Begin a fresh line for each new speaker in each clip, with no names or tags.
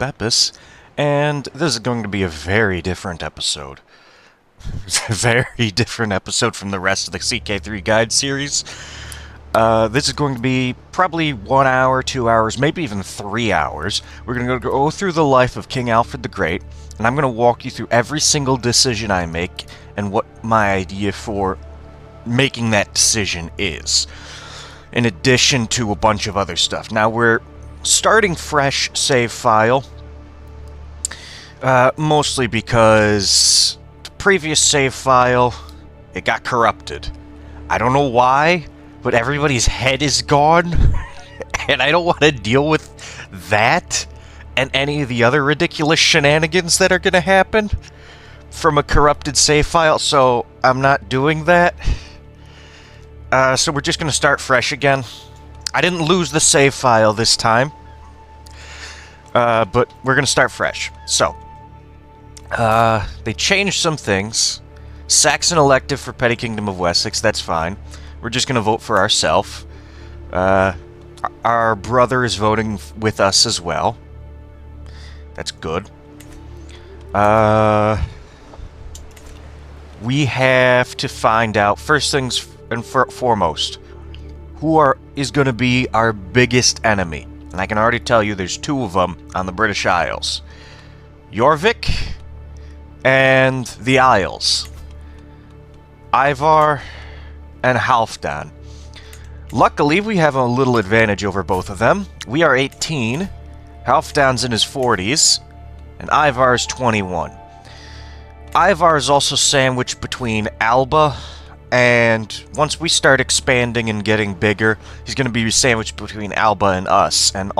Bepis, and this is going to be a very different episode. It's a very different episode from the rest of the CK3 Guide series. This is going to be probably 1 hour, 2 hours, maybe even 3 hours. We're going to go through the life of King Alfred the Great, and I'm going to walk you through every single decision I make and what my idea for making that decision is, in addition to a bunch of other stuff. Now, we're starting fresh save file, mostly because the previous save file, it got corrupted. I don't know why, but everybody's head is gone, and I don't want to deal with that and any of the other ridiculous shenanigans that are going to happen from a corrupted save file, so I'm not doing that. So we're just going to start fresh again. I didn't lose the save file this time, but we're going to start fresh. So, they changed some things. Saxon elective for Petty Kingdom of Wessex, that's fine. We're just going to vote for ourselves. Our brother is voting with us as well. That's good. We have to find out, first things and foremost, who is going to be our biggest enemy. And I can already tell you there's two of them on the British Isles. Jorvik and the Isles. Ivar and Halfdan. Luckily, we have a little advantage over both of them. We are 18, Halfdan's in his 40s, and Ivar's 21. Ivar is also sandwiched between Alba, and once we start expanding and getting bigger, he's going to be sandwiched between Alba and us, and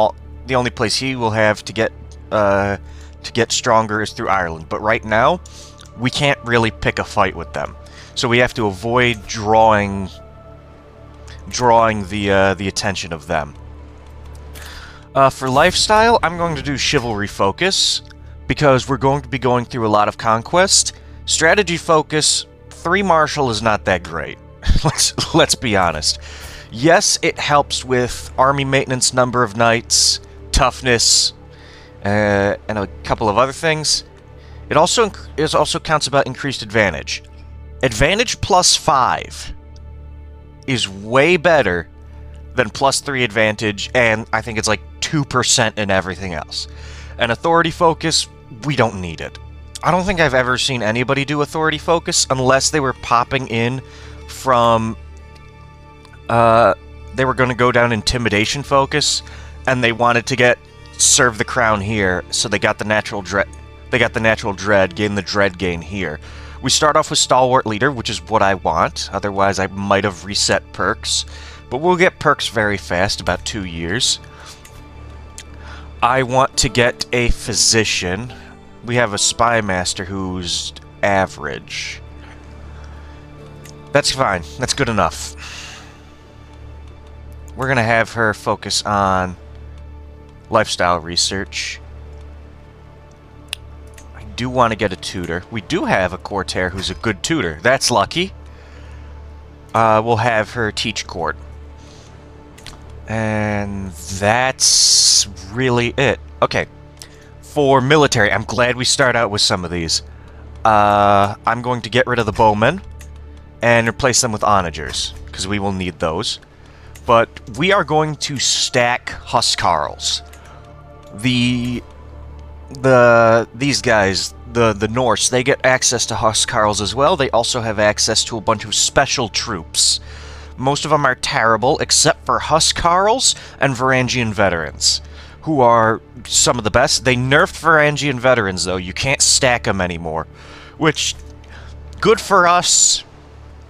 the only place he will have to get stronger is through Ireland. But right now, we can't really pick a fight with them, so we have to avoid drawing the attention of them. For lifestyle, I'm going to do chivalry focus, because we're going to be going through a lot of conquest. Strategy focus, 3 martial is not that great. Let's be honest. Yes, it helps with army maintenance, number of knights, toughness, and a couple of other things. It also counts about increased advantage. Advantage plus 5 is way better than plus 3 advantage, and I think it's like 2% in everything else. And authority focus, we don't need it. I don't think I've ever seen anybody do authority focus unless they were popping in from they were going to go down intimidation focus, and they wanted to serve the crown here, so they got the natural dread. They got the natural dread, gain the dread gain here. We start off with stalwart leader, which is what I want. Otherwise, I might have reset perks, but we'll get perks very fast, about 2 years. I want to get a physician. We have a spy master who's average. That's fine. That's good enough. We're going to have her focus on lifestyle research. I do want to get a tutor. We do have a courtier who's a good tutor. That's lucky. We'll have her teach court. And that's really it. Okay. For military, I'm glad we start out with some of these. I'm going to get rid of the bowmen and replace them with onagers, because we will need those. But we are going to stack huscarls. These guys, the Norse, they get access to huscarls as well. They also have access to a bunch of special troops. Most of them are terrible, except for huscarls and Varangian veterans, who are some of the best. They nerfed Varangian veterans, though. You can't stack them anymore, which, good for us,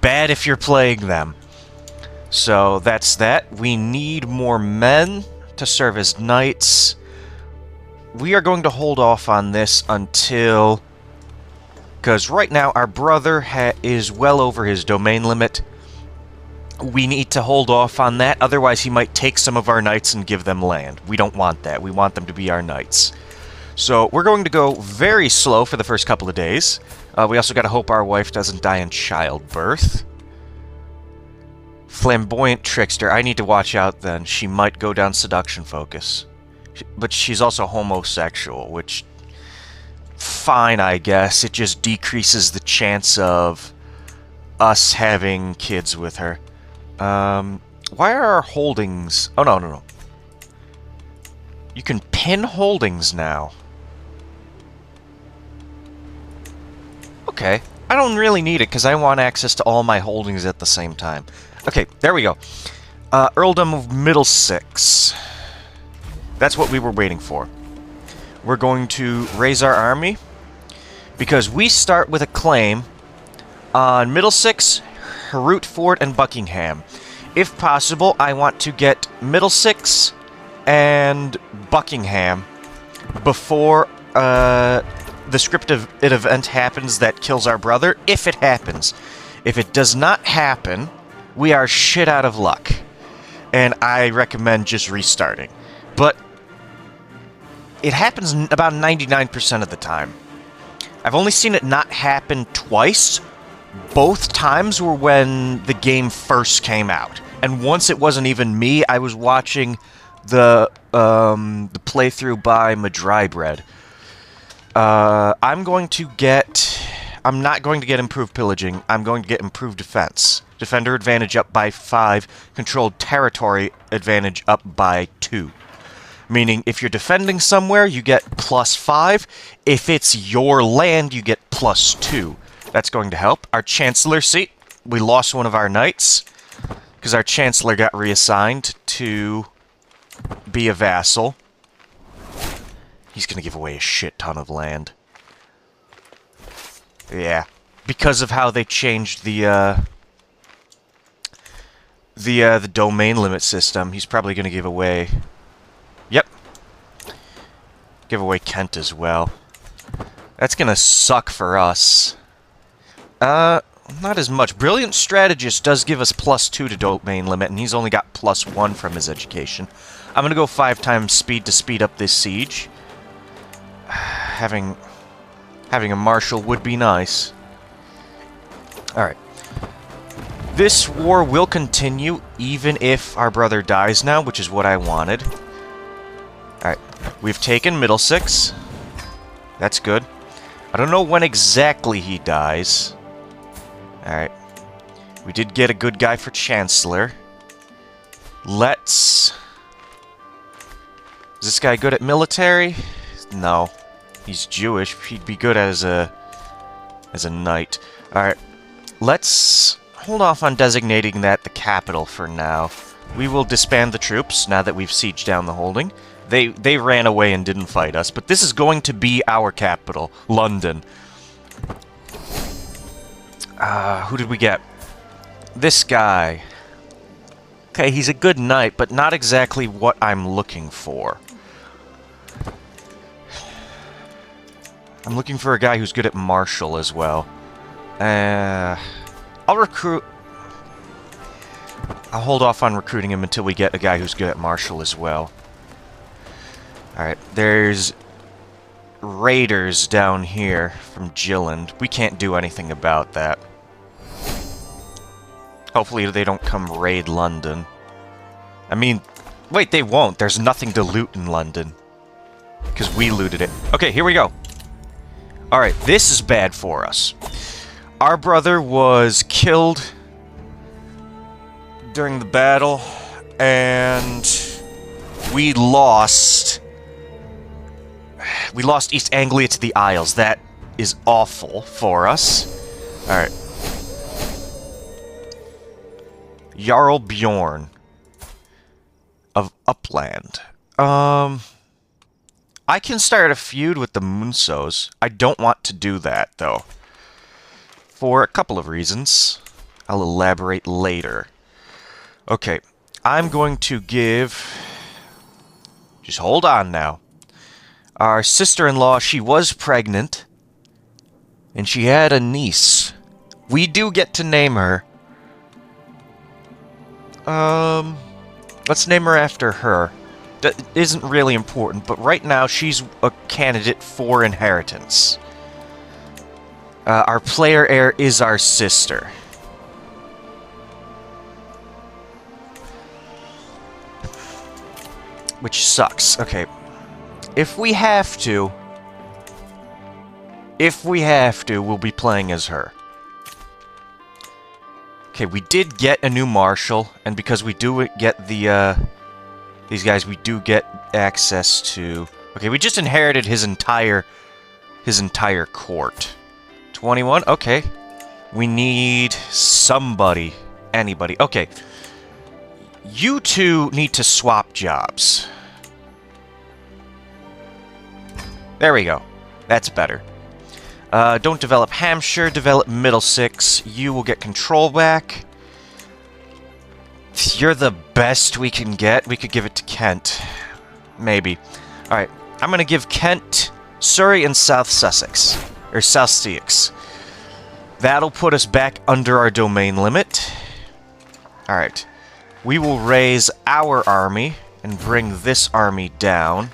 bad if you're playing them. So that's that. We need more men to serve as knights. We are going to hold off on this until, because right now our brother is well over his domain limit. We need to hold off on that, otherwise he might take some of our knights and give them land. We don't want that. We want them to be our knights. So we're going to go very slow for the first couple of days. We also got to hope our wife doesn't die in childbirth. Flamboyant trickster. I need to watch out then. She might go down seduction focus. But she's also homosexual, which... Fine, I guess. It just decreases the chance of us having kids with her. Why are our holdings... Oh, no. You can pin holdings now. Okay. I don't really need it, because I want access to all my holdings at the same time. Okay, there we go. Earldom of Middlesex. That's what we were waiting for. We're going to raise our army, because we start with a claim on Middlesex, Herutford, and Buckingham. If possible, I want to get Middlesex and Buckingham before the script of an event happens that kills our brother, if it happens. If it does not happen, we are shit out of luck. And I recommend just restarting. But it happens about 99% of the time. I've only seen it not happen twice. Both times were when the game first came out. And once it wasn't even me, I was watching the playthrough by Madrybread. I'm not going to get improved pillaging. I'm going to get improved defense. Defender advantage up by 5. Controlled territory advantage up by 2. Meaning, if you're defending somewhere, you get +5. If it's your land, you get +2. That's going to help. Our Chancellor seat, we lost one of our knights, because our Chancellor got reassigned to be a vassal. He's going to give away a shit ton of land. Yeah. Because of how they changed the domain limit system, he's probably going to give away... Yep. Give away Kent as well. That's going to suck for us. Not as much. Brilliant Strategist does give us +2 to domain limit, and he's only got +1 from his education. I'm going to go 5 times speed to speed up this siege. Having a marshal would be nice. Alright. This war will continue even if our brother dies now, which is what I wanted. Alright. We've taken Middlesex. That's good. I don't know when exactly he dies. Alright. We did get a good guy for Chancellor. Let's... Is this guy good at military? No. He's Jewish. He'd be good as a knight. Alright. Let's hold off on designating that the capital for now. We will disband the troops now that we've sieged down the holding. They ran away and didn't fight us, but this is going to be our capital, London. Who did we get? This guy. Okay, he's a good knight, but not exactly what I'm looking for. I'm looking for a guy who's good at martial as well. I'll recruit... I'll hold off on recruiting him until we get a guy who's good at martial as well. Alright, there's raiders down here from Gilland. We can't do anything about that. Hopefully they don't come raid London. I mean, wait, they won't. There's nothing to loot in London. Because we looted it. Okay, here we go. Alright, this is bad for us. Our brother was killed during the battle, and we lost East Anglia to the Isles. That is awful for us. Alright. Jarl Bjorn of Upland. I can start a feud with the Munsos. I don't want to do that, though. For a couple of reasons. I'll elaborate later. Okay, I'm going to give... Just hold on now. Our sister-in-law, she was pregnant. And she had a niece. We do get to name her. Let's name her after her. That isn't really important, but right now she's a candidate for inheritance. Our player heir is our sister. Which sucks. Okay, if we have to, we'll be playing as her. Okay, we did get a new marshal, and because we do get the, these guys, we do get access to... Okay, we just inherited his entire court. 21, okay. We need somebody, anybody. Okay. You two need to swap jobs. There we go. That's better. Don't develop Hampshire, develop Middlesex. You will get control back. You're the best we can get. We could give it to Kent. Maybe. Alright, I'm gonna give Kent, Surrey, and South Sussex. Or South Seax. That'll put us back under our domain limit. Alright. We will raise our army and bring this army down.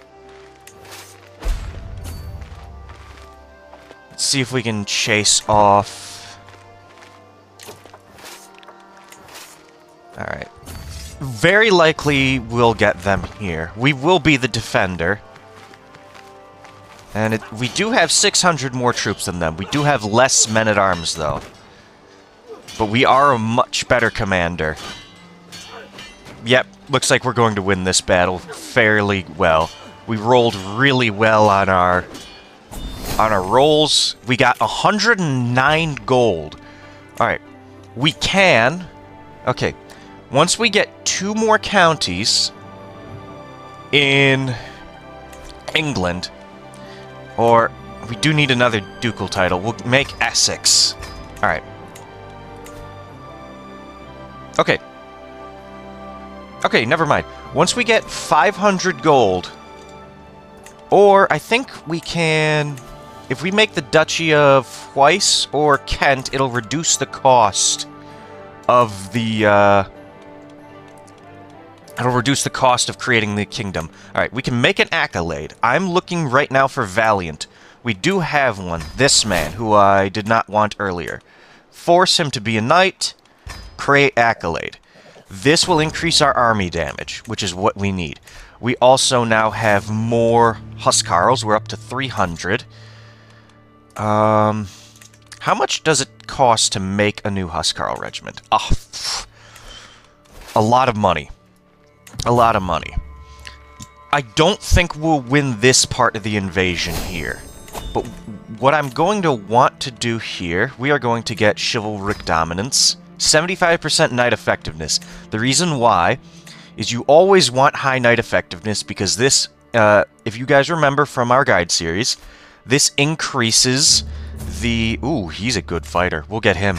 Let's see if we can chase off... Alright. Very likely we'll get them here. We will be the defender. And we do have 600 more troops than them. We do have less men-at-arms, though. But we are a much better commander. Yep, looks like we're going to win this battle fairly well. We rolled really well on our rolls. We got 109 gold. Alright. We can... Okay. Once we get 2 more counties in England, or we do need another ducal title, we'll make Essex. Alright. Okay. Okay, never mind. Once we get 500 gold, or I think we can... If we make the Duchy of Weiss or Kent, it'll reduce the cost of the, it'll reduce the cost of creating the kingdom. Alright, we can make an accolade. I'm looking right now for Valiant. We do have one. This man, who I did not want earlier. Force him to be a knight. Create accolade. This will increase our army damage, which is what we need. We also now have more Huscarls. We're up to 300. How much does it cost to make a new Huscarl regiment? Oh, a lot of money. A lot of money. I don't think we'll win this part of the invasion here. But what I'm going to want to do here, we are going to get chivalric dominance. 75% knight effectiveness. The reason why is you always want high knight effectiveness because this, if you guys remember from our guide series, this increases the... Ooh, he's a good fighter. We'll get him.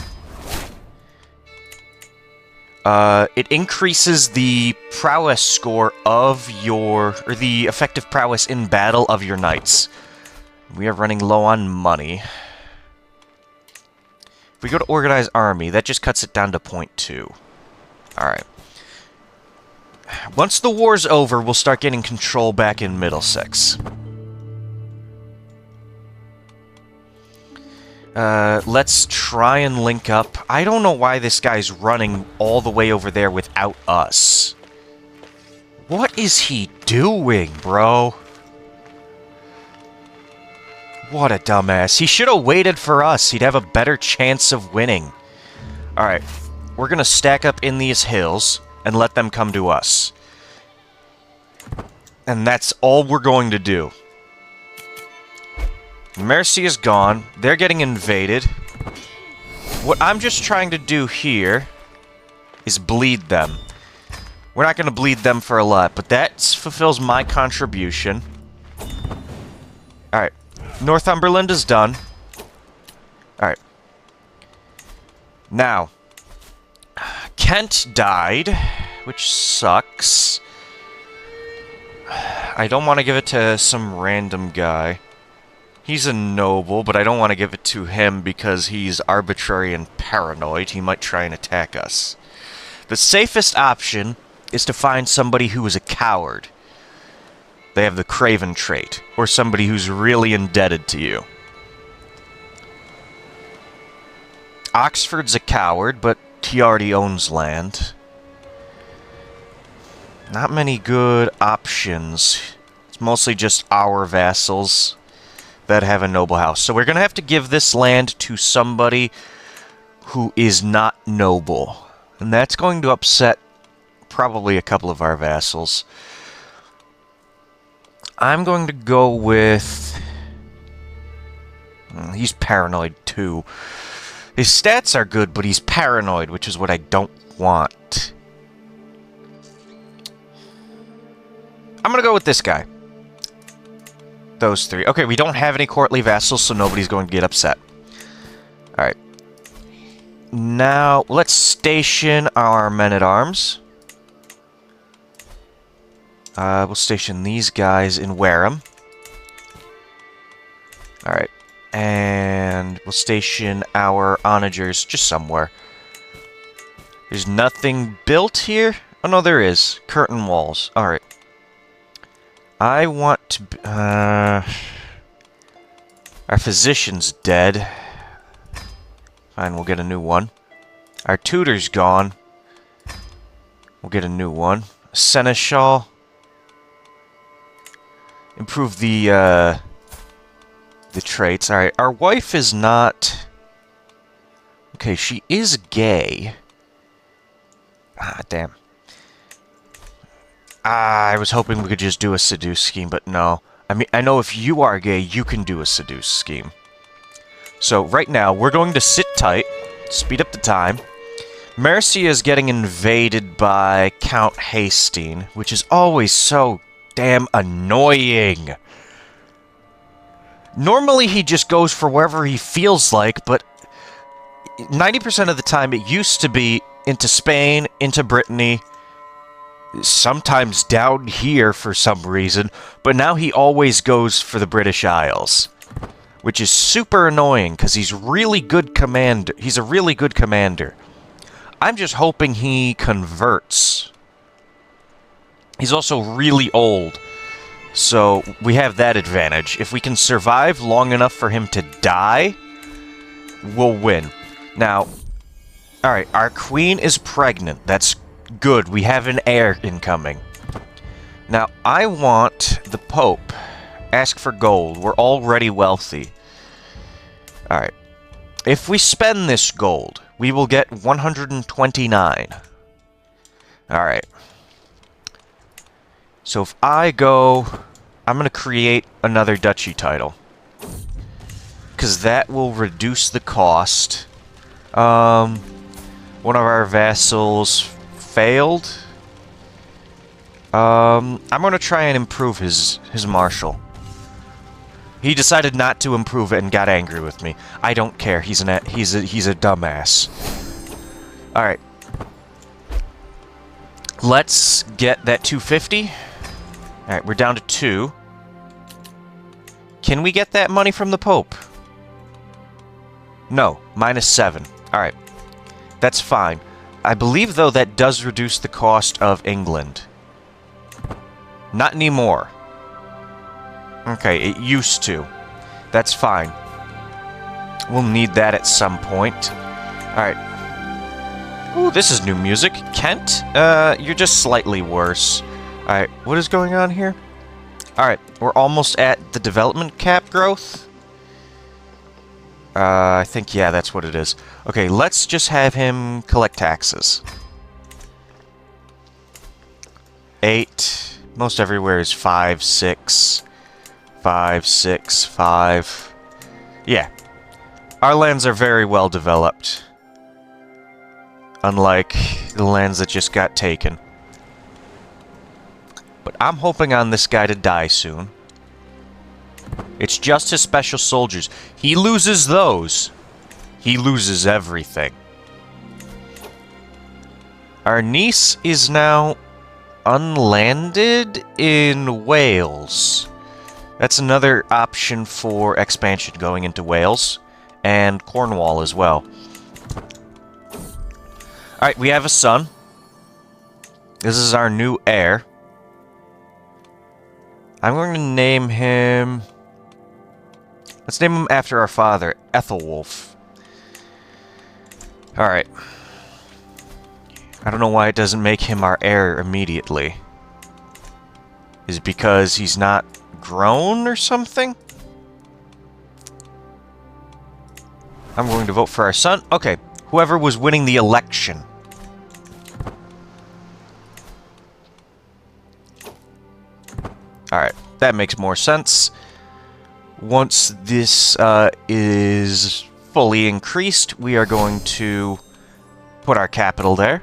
It increases the prowess score of your... Or the effective prowess in battle of your knights. We are running low on money. If we go to Organized Army, that just cuts it down to 0.2. Alright. Once the war's over, we'll start getting control back in Middlesex. Let's try and link up. I don't know why this guy's running all the way over there without us. What is he doing, bro? What a dumbass. He should have waited for us. He'd have a better chance of winning. Alright. We're gonna stack up in these hills and let them come to us. And that's all we're going to do. Mercia is gone. They're getting invaded. What I'm just trying to do here is bleed them. We're not going to bleed them for a lot, but that fulfills my contribution. Alright. Northumberland is done. Alright. Now, Kent died, which sucks. I don't want to give it to some random guy. He's a noble, but I don't want to give it to him because he's arbitrary and paranoid. He might try and attack us. The safest option is to find somebody who is a coward. They have the craven trait, or somebody who's really indebted to you. Oxford's a coward, but he already owns land. Not many good options. Let's It's mostly just our vassals that have a noble house. So we're going to have to give this land to somebody who is not noble. And that's going to upset probably a couple of our vassals. I'm going to go with... He's paranoid too. His stats are good, but he's paranoid, which is what I don't want. I'm going to go with this guy. Those three. Okay, we don't have any courtly vassals, so nobody's going to get upset. Alright. Now, let's station our men-at-arms. We'll station these guys in Wareham. Alright. And we'll station our onagers just somewhere. There's nothing built here? Oh, no, there is. Curtain walls. Alright. I want to... our physician's dead. Fine, we'll get a new one. Our tutor's gone. We'll get a new one. Seneschal. Improve the traits. Alright, our wife is not... Okay, she is gay. Ah, damn. I was hoping we could just do a seduce scheme, but no. I mean, I know if you are gay, you can do a seduce scheme. So, right now, we're going to sit tight, speed up the time. Mercia is getting invaded by Count Hastine, which is always so damn annoying. Normally, he just goes for wherever he feels like, but 90% of the time, it used to be into Spain, into Brittany, sometimes down here for some reason, but now he always goes for the British Isles, which is super annoying because he's really good commander. He's a really good commander. I'm just hoping he converts. He's also really old, so we have that advantage. If we can survive long enough for him to die, we'll win. Now, alright, our queen is pregnant. That's good. We have an heir incoming. Now, I want the Pope. Ask for gold. We're already wealthy. Alright. If we spend this gold, we will get 129. Alright. So if I go... I'm going to create another duchy title. Because that will reduce the cost. One of our vassals failed. I'm going to try and improve his marshal. He decided not to improve it and got angry with me. I don't care. He's a dumbass. All right. Let's get that 250. All right, we're down to 2. Can we get that money from the Pope? No, -7. All right. That's fine. I believe, though, that does reduce the cost of England. Not anymore. Okay, it used to. That's fine. We'll need that at some point. Alright. Ooh, this is new music. Kent? You're just slightly worse. Alright, what is going on here? Alright, we're almost at the development cap growth. I think, yeah, that's what it is. Okay, let's just have him collect taxes. 8. Most everywhere is 5, 6. 5, 6, 5. Yeah. Our lands are very well developed. Unlike the lands that just got taken. But I'm hoping on this guy to die soon. It's just his special soldiers. He loses those. He loses everything. Our niece is now unlanded in Wales. That's another option for expansion going into Wales. And Cornwall as well. Alright, we have a son. This is our new heir. I'm going to name him... Let's name him after our father, Ethelwulf. Alright. I don't know why it doesn't make him our heir immediately. Is it because he's not grown or something? I'm going to vote for our son. Okay, whoever was winning the election. Alright, that makes more sense. Once this is fully increased, we are going to put our capital there.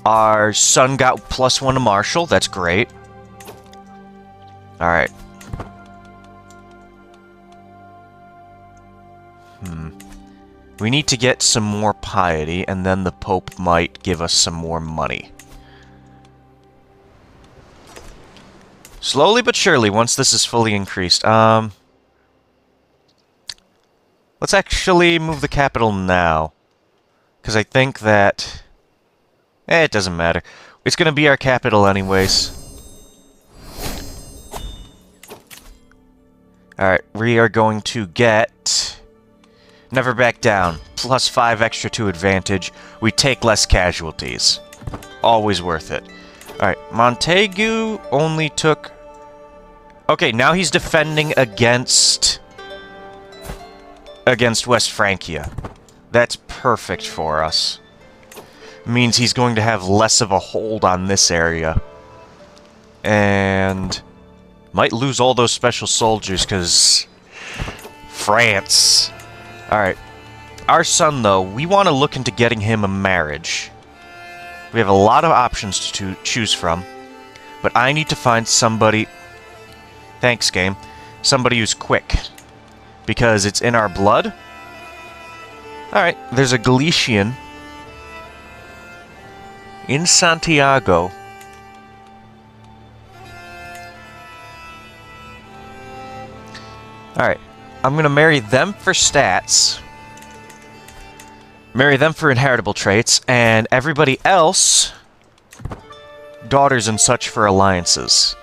Our son got +1 to martial. That's great. Alright. We need to get some more piety, and then the Pope might give us some more money. Slowly but surely, once this is fully increased. Let's actually move the capital now. Because I think that... it doesn't matter. It's going to be our capital anyways. Alright, we are going to get... Never back down. +5 extra to advantage. We take less casualties. Always worth it. Alright, Montagu only took... Okay, now he's defending against West Francia. That's perfect for us. Means he's going to have less of a hold on this area. And... might lose all those special soldiers, because... France. Alright. Our son, though, we want to look into getting him a marriage. We have a lot of options to choose from. But I need to find somebody... Thanks, game. Somebody who's quick. Because it's in our blood. Alright, there's a Galician in Santiago. Alright, I'm going to marry them for stats. Marry them for inheritable traits. And everybody else, daughters and such, for alliances.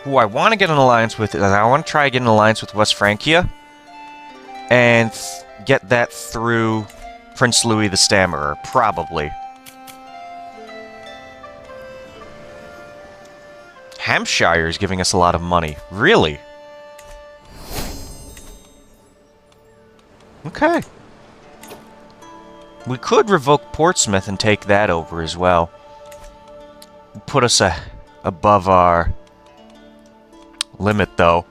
Who I want to get an alliance with, and I want to try to get an alliance with West Francia. And get that through Prince Louis the Stammerer, probably. Hampshire is giving us a lot of money. Really? Okay. We could revoke Portsmouth and take that over as well. Put us above our limit, though.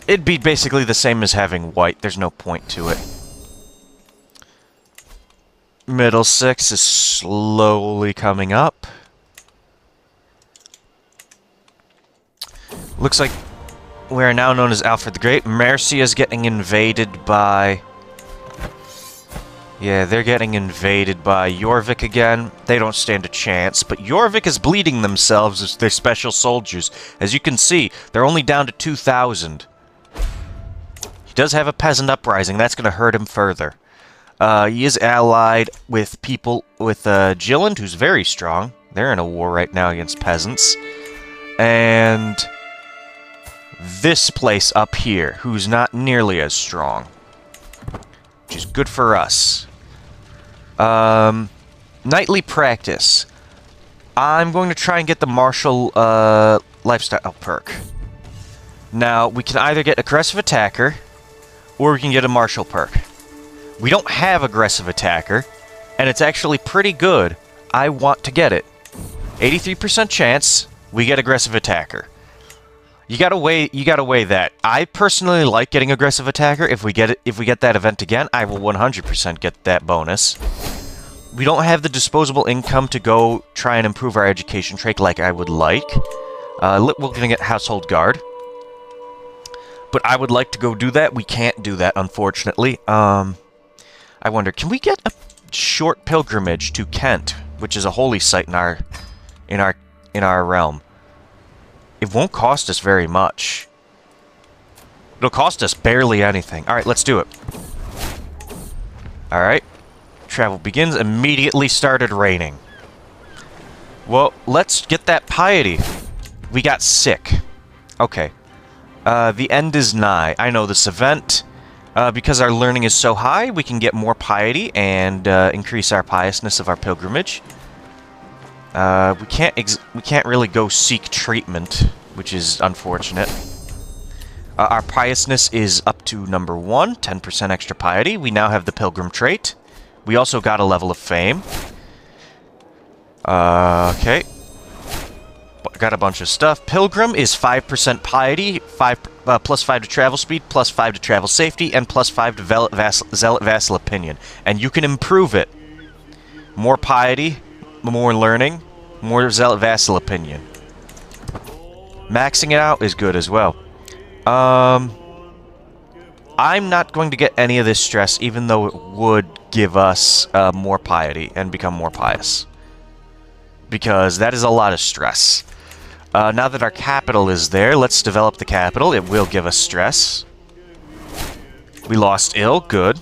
It'd be basically the same as having white. There's no point to it. Middlesex is slowly coming up. Looks like we are now known as Alfred the Great. Mercia is getting invaded by... yeah, they're getting invaded by Jorvik again. They don't stand a chance, but Jorvik is bleeding themselves as their special soldiers. As you can see, they're only down to 2,000. He does have a peasant uprising. That's going to hurt him further. He is allied with people with Gilland, who's very strong. They're in a war right now against peasants. And this place up here, who's not nearly as strong. Which is good for us. Nightly practice. I'm going to try and get the martial lifestyle perk. Now, we can either get aggressive attacker, or we can get a martial perk. We don't have aggressive attacker, and it's actually pretty good. I want to get it. 83% chance we get aggressive attacker. You gotta weigh that. I personally like getting aggressive attacker. If we get that event again, I will 100% get that bonus. We don't have the disposable income to go try and improve our education trait like I would like. We're gonna get household guard. But I would like to go do that. We can't do that, unfortunately. I wonder, can we get a short pilgrimage to Kent, which is a holy site in our realm? It won't cost us very much. It'll cost us barely anything. Alright, let's do it. Alright. Travel begins. Immediately started raining. Well, let's get that piety. We got sick. Okay. The end is nigh. I know this event. Because our learning is so high, we can get more piety and increase our piousness of our pilgrimage. We can't really go seek treatment, which is unfortunate. Our piousness is up to number 1, 10% extra piety. We now have the pilgrim trait. We also got a level of fame. Okay. Got a bunch of stuff. Pilgrim is 5% piety, plus 5 to travel speed, plus 5 to travel safety, and plus 5 to zealot vassal opinion. And you can improve it. More piety, more learning, more zealot vassal opinion. Maxing it out is good as well. I'm not going to get any of this stress, even though it would give us more piety and become more pious. Because that is a lot of stress. Now that our capital is there, let's develop the capital. It will give us stress. We lost ill, good.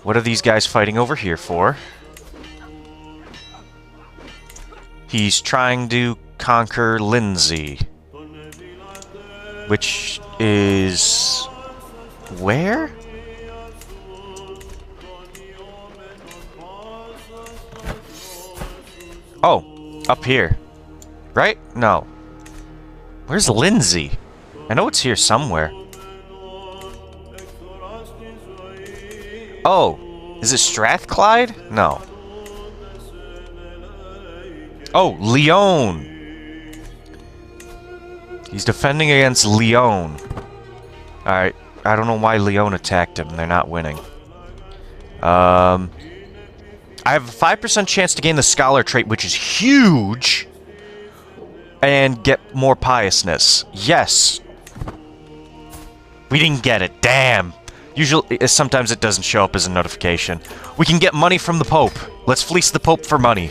What are these guys fighting over here for? He's trying to conquer Lindsay. Which is... where? Oh, up here. Right? No. Where's Lindsay? I know it's here somewhere. Oh, is it Strathclyde? No. Oh, Lyon. He's defending against Lyon. Alright, I don't know why Lyon attacked him. They're not winning. I have a 5% chance to gain the Scholar trait, which is huge, and get more piousness. Yes. We didn't get it. Damn. Usually, sometimes it doesn't show up as a notification. We can get money from the Pope. Let's fleece the Pope for money.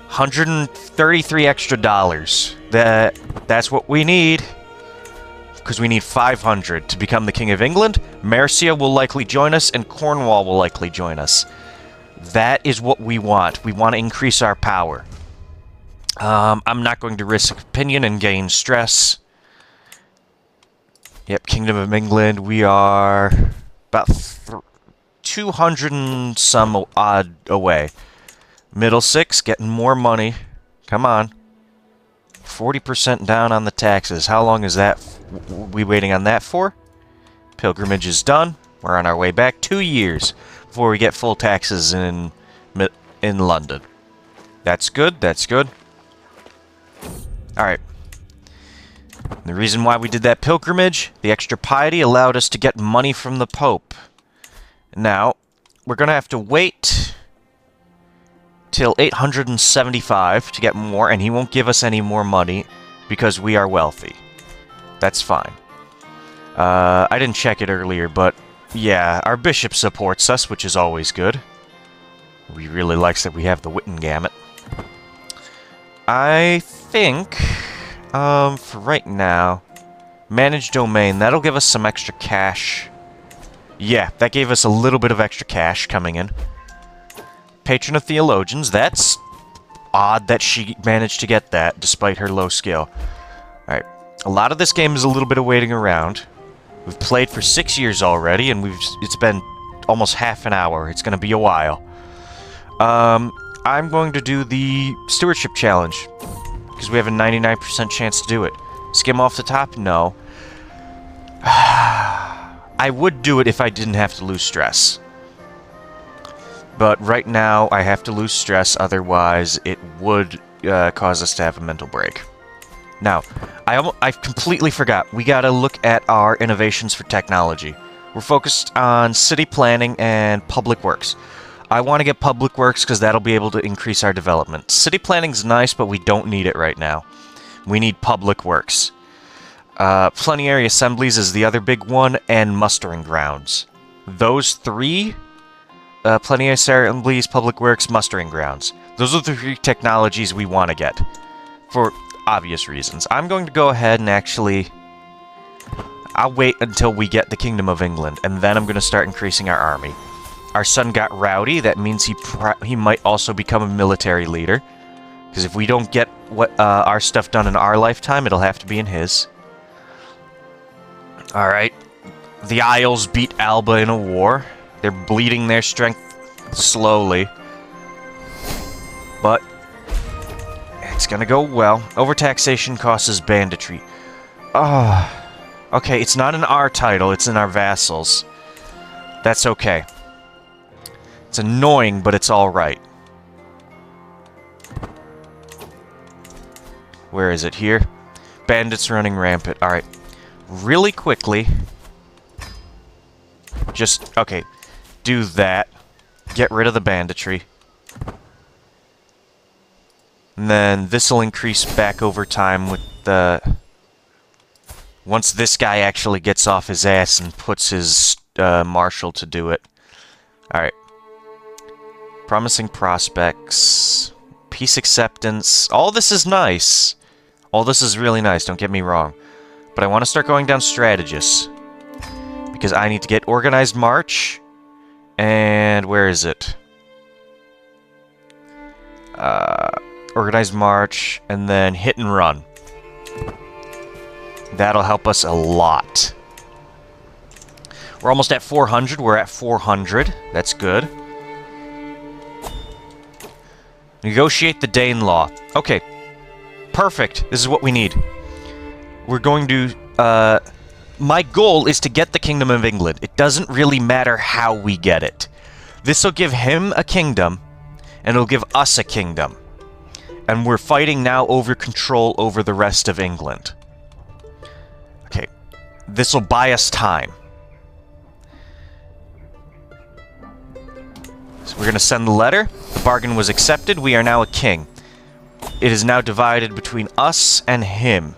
133 extra dollars. That's what we need. Because we need 500 to become the King of England. Mercia will likely join us, and Cornwall will likely join us. That is what we want. We want to increase our power. I'm not going to risk opinion and gain stress. Yep, Kingdom of England. We are about 200 and some odd away. Middlesex, getting more money. Come on. 40% down on the taxes. How long is that? We waiting on that for? Pilgrimage is done. We're on our way back. 2 years before we get full taxes in London. That's good. That's good. Alright. The reason why we did that pilgrimage, the extra piety allowed us to get money from the Pope. Now, we're going to have to wait till 875 to get more, and he won't give us any more money because we are wealthy. That's fine. I didn't check it earlier, but yeah, our bishop supports us, which is always good. He really likes that we have the Witten Gamut. I think, for right now, manage domain, that'll give us some extra cash. Yeah, that gave us a little bit of extra cash coming in. Patron of Theologians, that's odd that she managed to get that, despite her low skill. Alright, a lot of this game is a little bit of waiting around. We've played for 6 years already, and it's been almost half an hour. It's going to be a while. I'm going to do the Stewardship Challenge, because we have a 99% chance to do it. Skim off the top? No. I would do it if I didn't have to lose stress. But right now, I have to lose stress, otherwise it would cause us to have a mental break. Now, I completely forgot. We gotta look at our innovations for technology. We're focused on city planning and public works. I want to get public works because that'll be able to increase our development. City planning's nice, but we don't need it right now. We need public works. Plenary assemblies is the other big one, and mustering grounds. Those three, plenary assemblies, public works, mustering grounds. Those are the three technologies we want to get, for obvious reasons. I'm going to go ahead and actually... I'll wait until we get the Kingdom of England, and then I'm going to start increasing our army. Our son got rowdy, that means he might also become a military leader. Because if we don't get our stuff done in our lifetime, it'll have to be in his. Alright. The Isles beat Alba in a war. They're bleeding their strength slowly. But it's gonna go well. Overtaxation causes banditry. Okay, it's not in our title, it's in our vassals. That's okay. It's annoying, but it's alright. Where is it? Here? Bandits running rampant. Alright. Really quickly. Just, okay. Do that. Get rid of the banditry. And then this'll increase back over time with the... Once this guy actually gets off his ass and puts his marshal to do it. Alright. Promising prospects. Peace acceptance. All this is nice. All this is really nice, don't get me wrong. But I want to start going down strategists. Because I need to get organized march. And where is it? Organized march. And then hit and run. That'll help us a lot. We're almost at 400. We're at 400. That's good. Negotiate the Danelaw. Okay. Perfect. This is what we need. We're going to... my goal is to get the Kingdom of England. It doesn't really matter how we get it. This will give him a kingdom, and it'll give us a kingdom. And we're fighting now over control over the rest of England. Okay. This will buy us time. So we're going to send the letter. The bargain was accepted. We are now a king. It is now divided between us and him.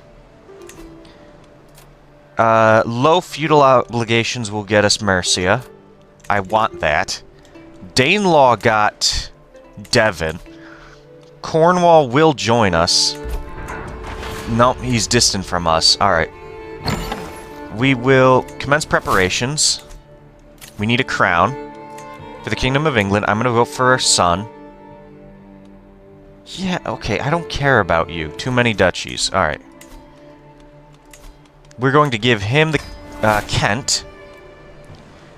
Low feudal obligations will get us Mercia. I want that. Danelaw got Devon. Cornwall will join us. No, he's distant from us. Alright. We will commence preparations. We need a crown. For the Kingdom of England, I'm going to vote for our son. Yeah, okay, I don't care about you. Too many duchies. Alright. We're going to give him the Kent.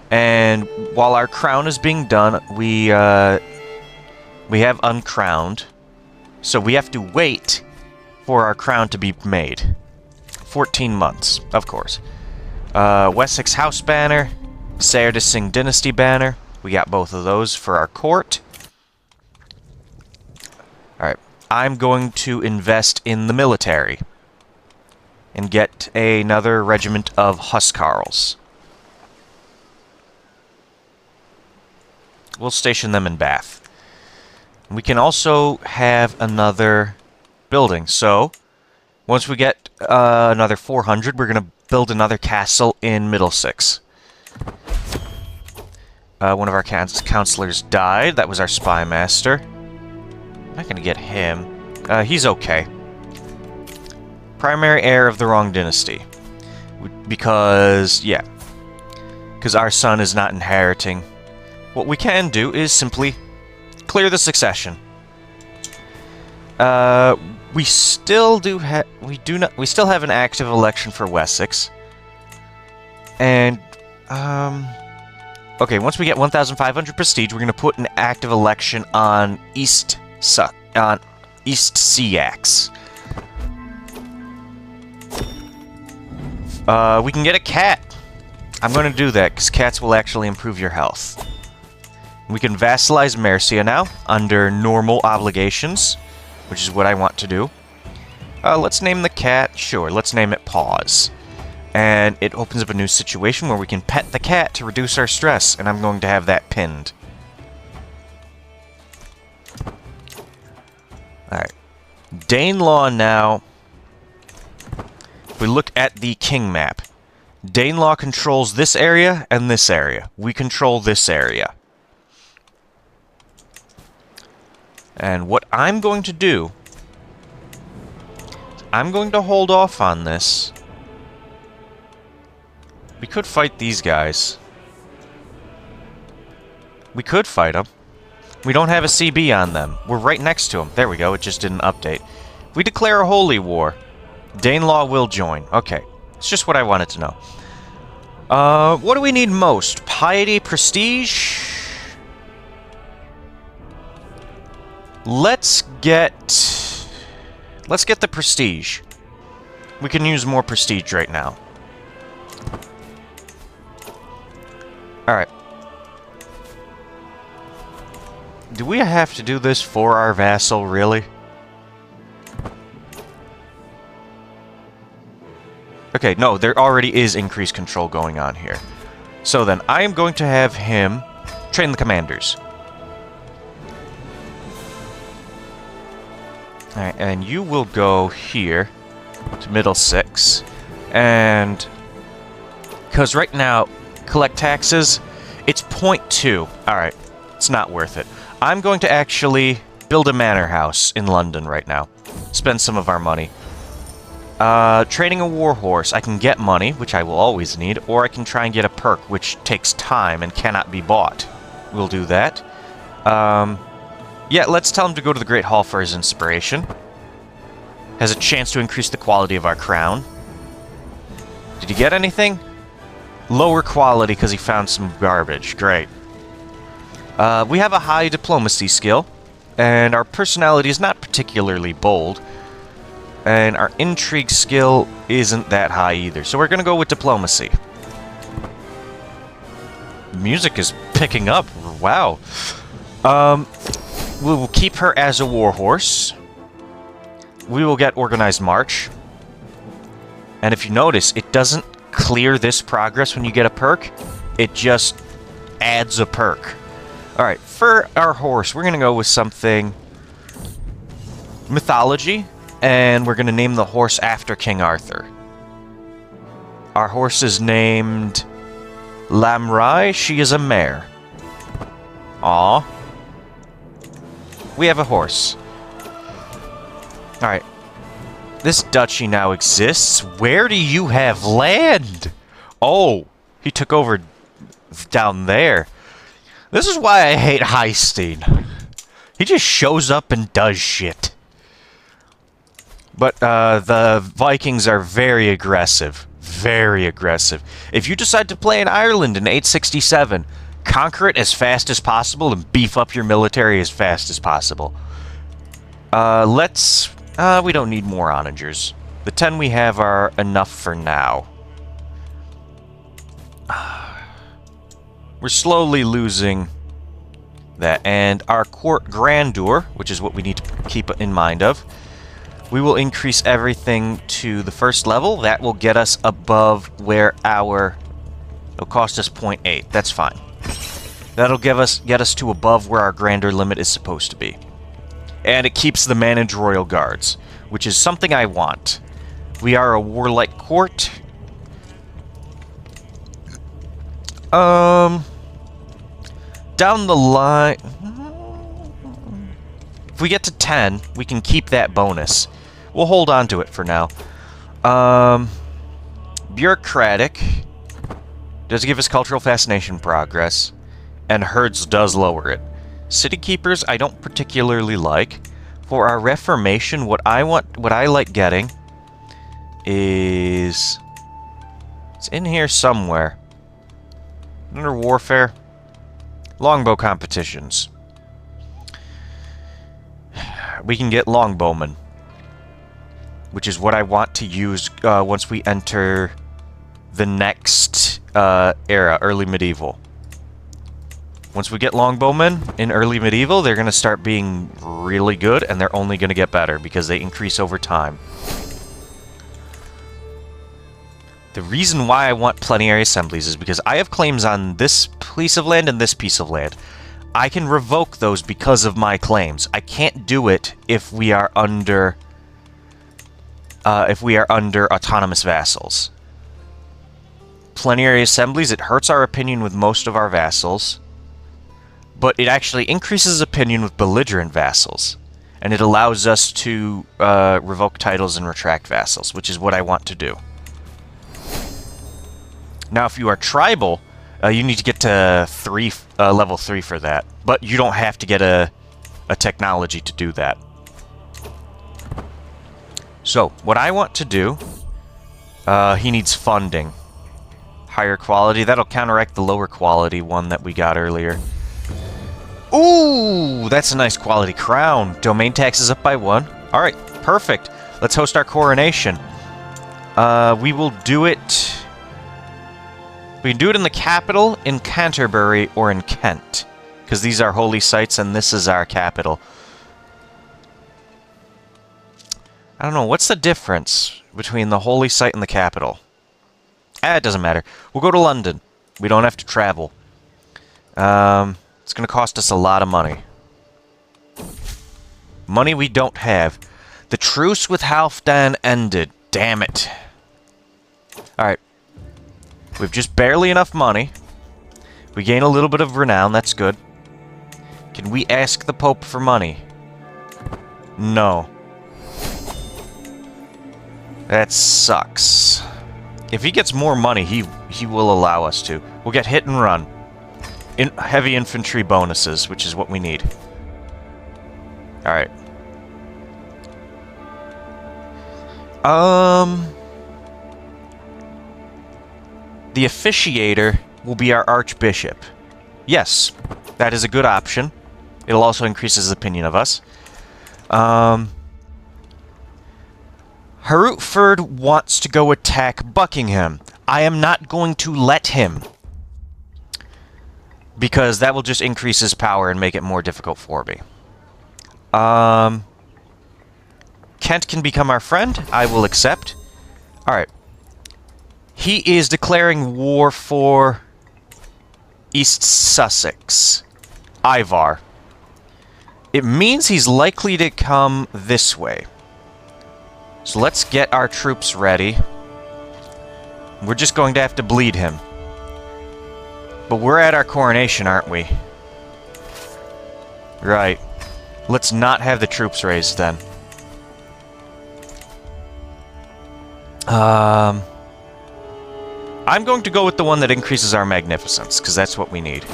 And while our crown is being done, we have uncrowned. So we have to wait for our crown to be made. 14 months, of course. Wessex House Banner. Sayre de Sing Dynasty Banner. We got both of those for our court. Alright. I'm going to invest in the military. And get another regiment of Huscarls. We'll station them in Bath. We can also have another building. So, once we get another 400, we're going to build another castle in Middlesex. One of our counselors died. That was our spy master. I'm not going to get him. He's okay. Primary heir of the wrong dynasty. Because, yeah. Because our son is not inheriting. What we can do is simply clear the succession. We still do have... We still have an active election for Wessex. And, okay, once we get 1,500 prestige, we're going to put an active election on East Seax. We can get a cat. I'm going to do that, because cats will actually improve your health. We can vassalize Mercia now, under normal obligations, which is what I want to do. Let's name the cat, sure, let's name it Paws. And it opens up a new situation where we can pet the cat to reduce our stress, and I'm going to have that pinned. Alright. Danelaw now... We look at the king map. Danelaw controls this area and this area. We control this area. And what I'm going to do... I'm going to hold off on this. We could fight these guys. We could fight them. We don't have a CB on them. We're right next to them. There we go. It just didn't update. We declare a holy war. Danelaw will join. Okay. It's just what I wanted to know. What do we need most? Piety, prestige? Let's get the prestige. We can use more prestige right now. Alright. Do we have to do this for our vassal, really? Okay, no, there already is increased control going on here. So then, I am going to have him train the commanders. Alright, and you will go here to Middlesex. And because right now, collect taxes, it's 0.2. Alright, it's not worth it. I'm going to actually build a manor house in London right now. Spend some of our money. Training a war horse, I can get money, which I will always need, or I can try and get a perk, which takes time and cannot be bought. We'll do that. Yeah, let's tell him to go to the Great Hall for his inspiration. Has a chance to increase the quality of our crown. Did he get anything? Lower quality because he found some garbage. Great. We have a high diplomacy skill, and our personality is not particularly bold. And our intrigue skill isn't that high either. So we're going to go with diplomacy. Music is picking up. Wow. We will keep her as a warhorse. We will get organized march. And if you notice, it doesn't clear this progress when you get a perk. It just adds a perk. Alright, for our horse, we're going to go with something mythology. And we're going to name the horse after King Arthur. Our horse is named Lamrai. She is a mare. Aw. We have a horse. Alright. This duchy now exists. Where do you have land? Oh, he took over down there. This is why I hate Heisteen. He just shows up and does shit. But the Vikings are very aggressive. Very aggressive. If you decide to play in Ireland in 867, conquer it as fast as possible and beef up your military as fast as possible. We don't need more onagers. The 10 we have are enough for now. We're slowly losing that. And our court grandeur, which is what we need to keep in mind of, we will increase everything to the first level. That will get us above where our... It'll cost us 0.8. That's fine. That'll get us to above where our grandeur limit is supposed to be. And it keeps the managed royal guards, which is something I want. We are a warlike court. Down the line... If we get to 10, we can keep that bonus. We'll hold on to it for now. Bureaucratic does give us cultural fascination progress, and herds does lower it. City keepers I don't particularly like. For our reformation, what I like getting is it's in here somewhere. Under warfare, longbow competitions. We can get longbowmen, which is what I want to use once we enter the next era, early medieval. Once we get longbowmen in early medieval, they're going to start being really good, and they're only going to get better because they increase over time. The reason why I want plenary assemblies is because I have claims on this piece of land and this piece of land. I can revoke those because of my claims. I can't do it if we are under autonomous vassals. Plenary assemblies, it hurts our opinion with most of our vassals, but it actually increases opinion with belligerent vassals, and it allows us to revoke titles and retract vassals, which is what I want to do. Now, if you are tribal, you need to get to level 3 for that, but you don't have to get a technology to do that. So, what I want to do, he needs funding. higher quality. That'll counteract the lower quality one that we got earlier. Ooh, that's a nice quality crown. Domain tax is up by 1. Alright, perfect. Let's host our coronation. We will do it... We can do it in the capital, in Canterbury, or in Kent. Because these are holy sites and this is our capital. I don't know, what's the difference between the holy site and the capital? It doesn't matter. We'll go to London. We don't have to travel. It's going to cost us a lot of money. Money we don't have. The truce with Halfdan ended. Damn it. Alright. We've just barely enough money. We gain a little bit of renown. That's good. Can we ask the Pope for money? No. That sucks. If he gets more money, he will allow us to. We'll get hit and run. Heavy infantry bonuses, which is what we need. Alright. The officiator will be our archbishop. Yes, that is a good option. It'll also increase his opinion of us. Herutford wants to go attack Buckingham. I am not going to let him. Because that will just increase his power and make it more difficult for me. Kent can become our friend. I will accept. Alright. He is declaring war for East Sussex. Ivar. It means he's likely to come this way. So let's get our troops ready. We're just going to have to bleed him. But we're at our coronation, aren't we? Right. Let's not have the troops raised then. I'm going to go with the one that increases our magnificence, because that's what we need.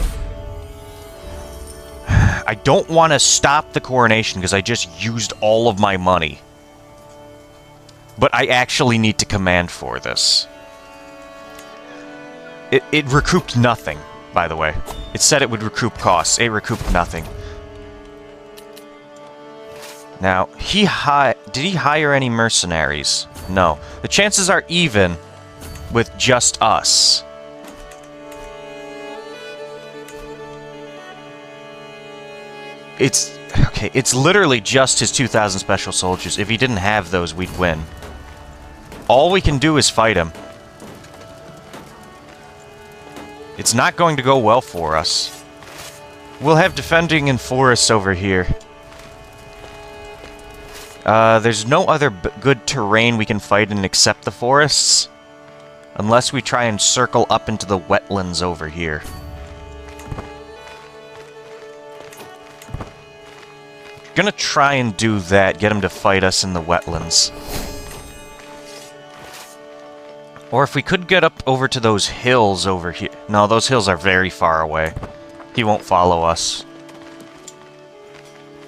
I don't want to stop the coronation, because I just used all of my money. But I actually need to command for this. It recouped nothing, by the way. It said it would recoup costs. It recouped nothing. Now, did he hire any mercenaries? No. The chances are even with just us. It's literally just his 2,000 special soldiers. If he didn't have those, we'd win. All we can do is fight him. It's not going to go well for us. We'll have defending in forests over here. There's no other good terrain we can fight in except the forests. Unless we try and circle up into the wetlands over here. Gonna try and do that, get him to fight us in the wetlands. Or if we could get up over to those hills over here. No, those hills are very far away. He won't follow us.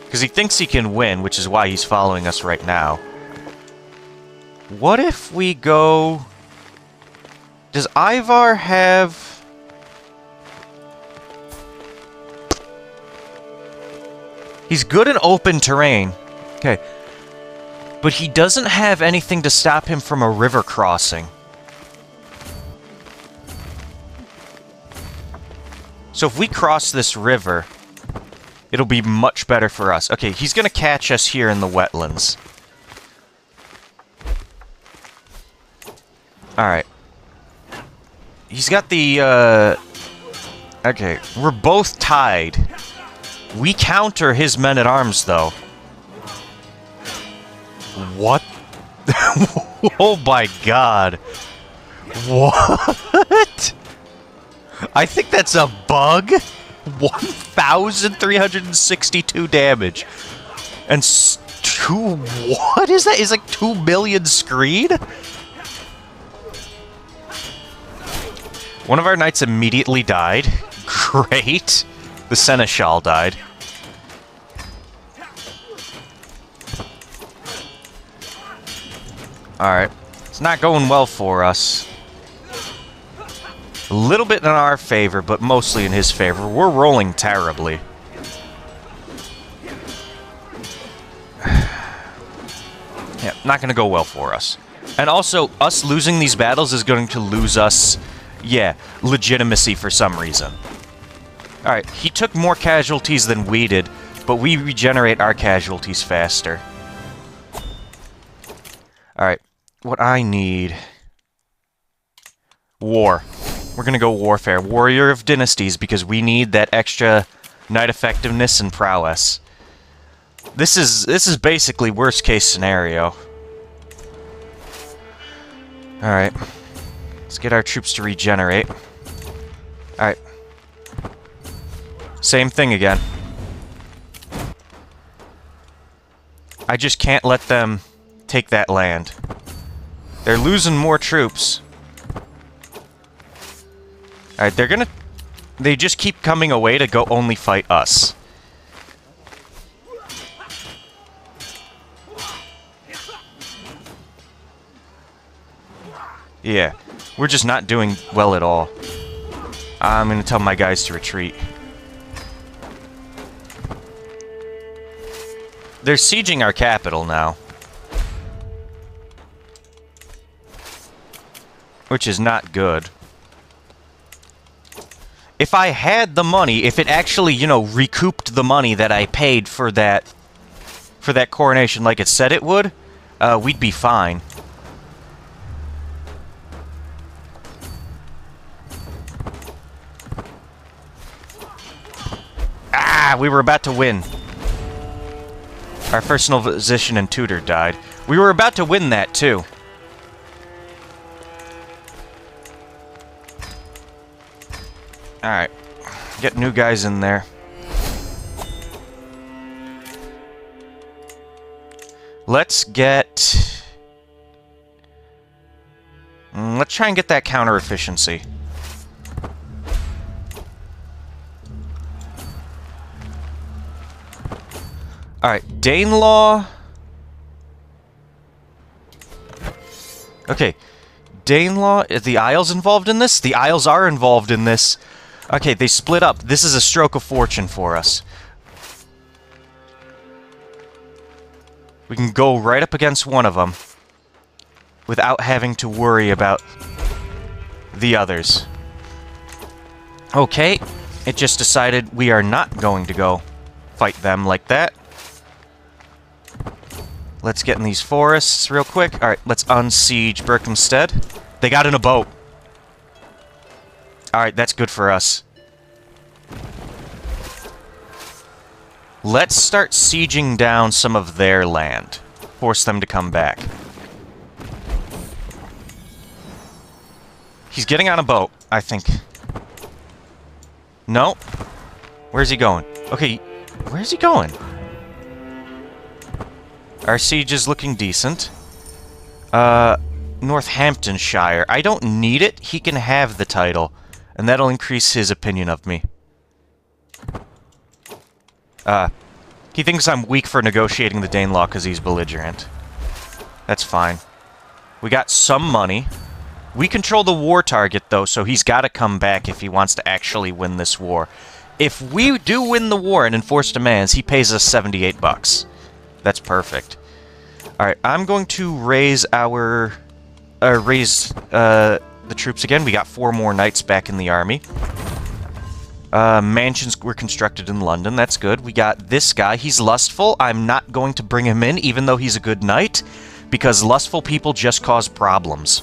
Because he thinks he can win, which is why he's following us right now. What if we go... Does Ivar have... He's good in open terrain. Okay. But he doesn't have anything to stop him from a river crossing. So if we cross this river, it'll be much better for us. Okay, he's gonna catch us here in the wetlands. Alright. He's got the, Okay, we're both tied. We counter his men-at-arms, though. What? Oh my god. What? I think that's a bug. 1,362 damage. And what is that? Is like 2 million screed? One of our knights immediately died. Great. The seneschal died. Alright. It's not going well for us. A little bit in our favor, but mostly in his favor. We're rolling terribly. Yeah, not going to go well for us. And also, us losing these battles is going to lose us, yeah, legitimacy for some reason. Alright, he took more casualties than we did, but we regenerate our casualties faster. Alright, what I need... War. We're gonna go Warfare. Warrior of Dynasties, because we need that extra knight effectiveness and prowess. This is basically worst case scenario. Alright. Let's get our troops to regenerate. Alright. Same thing again. I just can't let them take that land. They're losing more troops. Alright, they just keep coming away to go only fight us. Yeah, we're just not doing well at all. I'm gonna tell my guys to retreat. They're sieging our capital now. Which is not good. If I had the money, if it actually, you know, recouped the money that I paid for that coronation like it said it would, we'd be fine. Ah, we were about to win. Our personal physician and tutor died. We were about to win that, too. Alright. Get new guys in there. Let's get... let's try and get that counter efficiency. Alright, Danelaw... Okay. Danelaw, is the Isles involved in this? The Isles are involved in this. Okay, they split up. This is a stroke of fortune for us. We can go right up against one of them without having to worry about the others. Okay, it just decided we are not going to go fight them like that. Let's get in these forests real quick. Alright, let's unsiege Berkhamsted. They got in a boat. Alright, that's good for us. Let's start sieging down some of their land. Force them to come back. He's getting on a boat, I think. No? Where's he going? Okay, where's he going? Our siege is looking decent. Northamptonshire. I don't need it. He can have the title. And that'll increase his opinion of me. He thinks I'm weak for negotiating the Danelaw because he's belligerent. That's fine. We got some money. We control the war target, though, so he's got to come back if he wants to actually win this war. If we do win the war and enforce demands, he pays us 78 bucks. That's perfect. Alright, I'm going to raise our... the troops again. We got 4 more knights back in the army. Mansions were constructed in London. That's good. We got this guy. He's lustful. I'm not going to bring him in, even though he's a good knight, because lustful people just cause problems.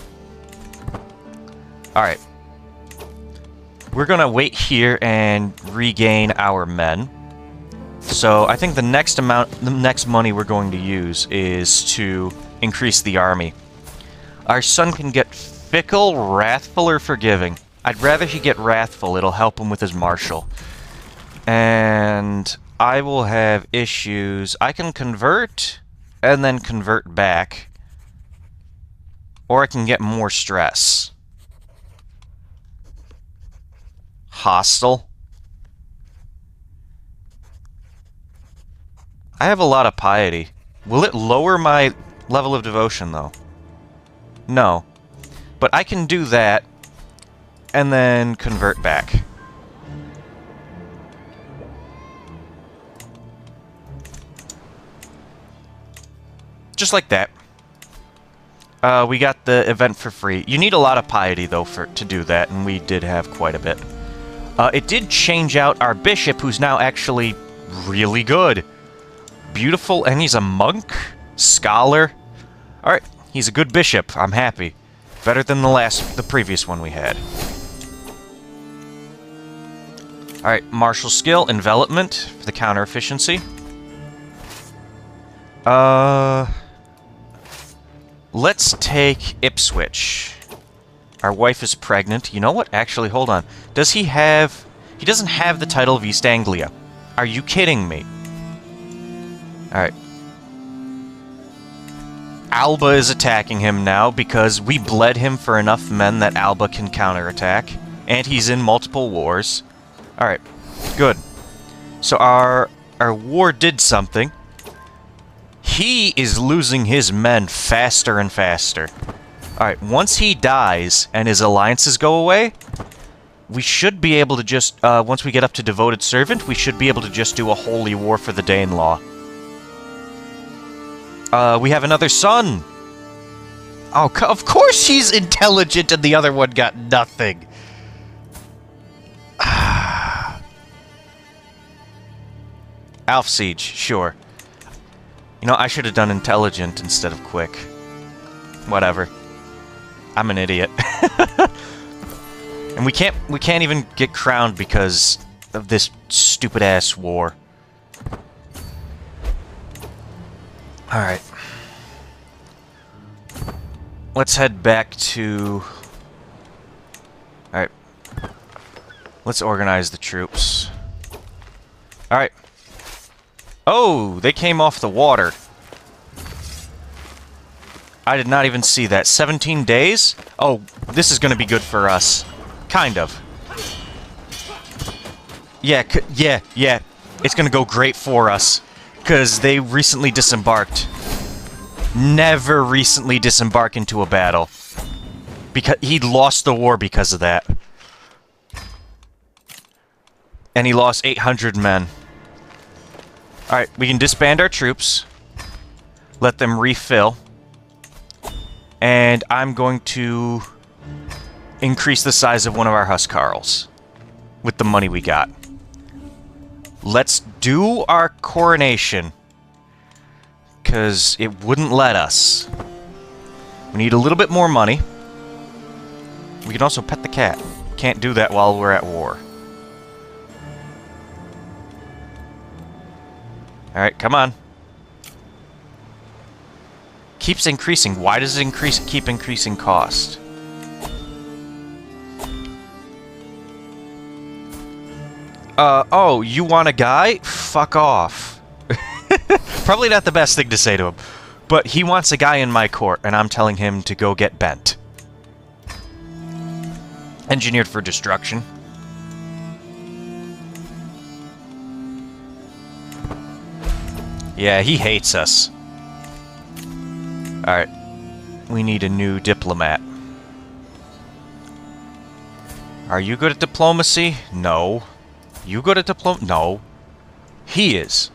Alright. We're gonna wait here and regain our men. So, I think the next money we're going to use is to increase the army. Our son can get fickle, wrathful, or forgiving. I'd rather he get wrathful. It'll help him with his martial. And I will have issues. I can convert and then convert back. Or I can get more stress. Hostile. I have a lot of piety. Will it lower my level of devotion, though? No. But I can do that. and then convert back. Just like that. We got the event for free. You need a lot of piety, though, to do that, and we did have quite a bit. It did change out our bishop, who's now actually really good. Beautiful, and he's a monk? Scholar? Alright, he's a good bishop. I'm happy. Better than the previous one we had. Alright, martial skill, envelopment, for the counter efficiency. Let's take Ipswich. Our wife is pregnant. You know what? Actually, hold on. Does he have... He doesn't have the title of East Anglia. Are you kidding me? Alright. Alba is attacking him now because we bled him for enough men that Alba can counterattack. And he's in multiple wars. Alright. Good. So our war did something. He is losing his men faster and faster. Alright, once he dies and his alliances go away, we should be able to just, once we get up to Devoted Servant, we should be able to just do a holy war for the Danelaw. We have another son! Oh, of course he's intelligent and the other one got nothing! Alf Siege, sure. You know, I should have done intelligent instead of quick. Whatever. I'm an idiot. And we can't even get crowned because of this stupid-ass war. Alright. Let's head back to... Alright. Let's organize the troops. Alright. Oh, they came off the water. I did not even see that. 17 days? Oh, this is going to be good for us. Kind of. Yeah. It's going to go great for us. Because they recently disembarked. Never recently disembark into a battle. Because he lost the war because of that. And he lost 800 men. Alright, we can disband our troops. Let them refill. And I'm going to increase the size of one of our Huscarls with the money we got. Let's do our coronation. Because it wouldn't let us. We need a little bit more money. We can also pet the cat. Can't do that while we're at war. Alright, come on. Keeps increasing. Why does it keep increasing cost? Oh, you want a guy? Fuck off. Probably not the best thing to say to him. But he wants a guy in my court, and I'm telling him to go get bent. Engineered for destruction. Yeah, he hates us. Alright. We need a new diplomat. Are you good at diplomacy? No. You good at diplomacy? No. He is.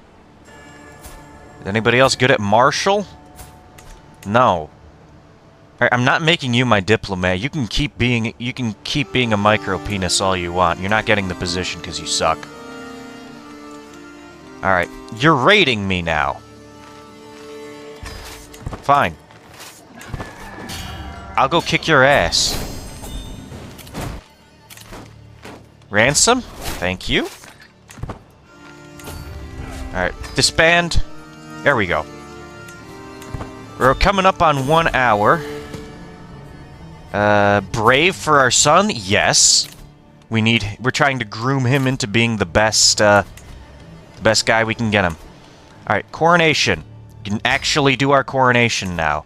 Is anybody else good at martial? No. Alright, I'm not making you my diplomat. You can keep being a micro penis all you want. You're not getting the position because you suck. Alright, you're raiding me now. Fine. I'll go kick your ass. Ransom? Thank you. Alright, disband. There we go. We're coming up on 1 hour. Brave for our son? Yes. We're trying to groom him into being the best guy we can get him. Alright, coronation. We can actually do our coronation now.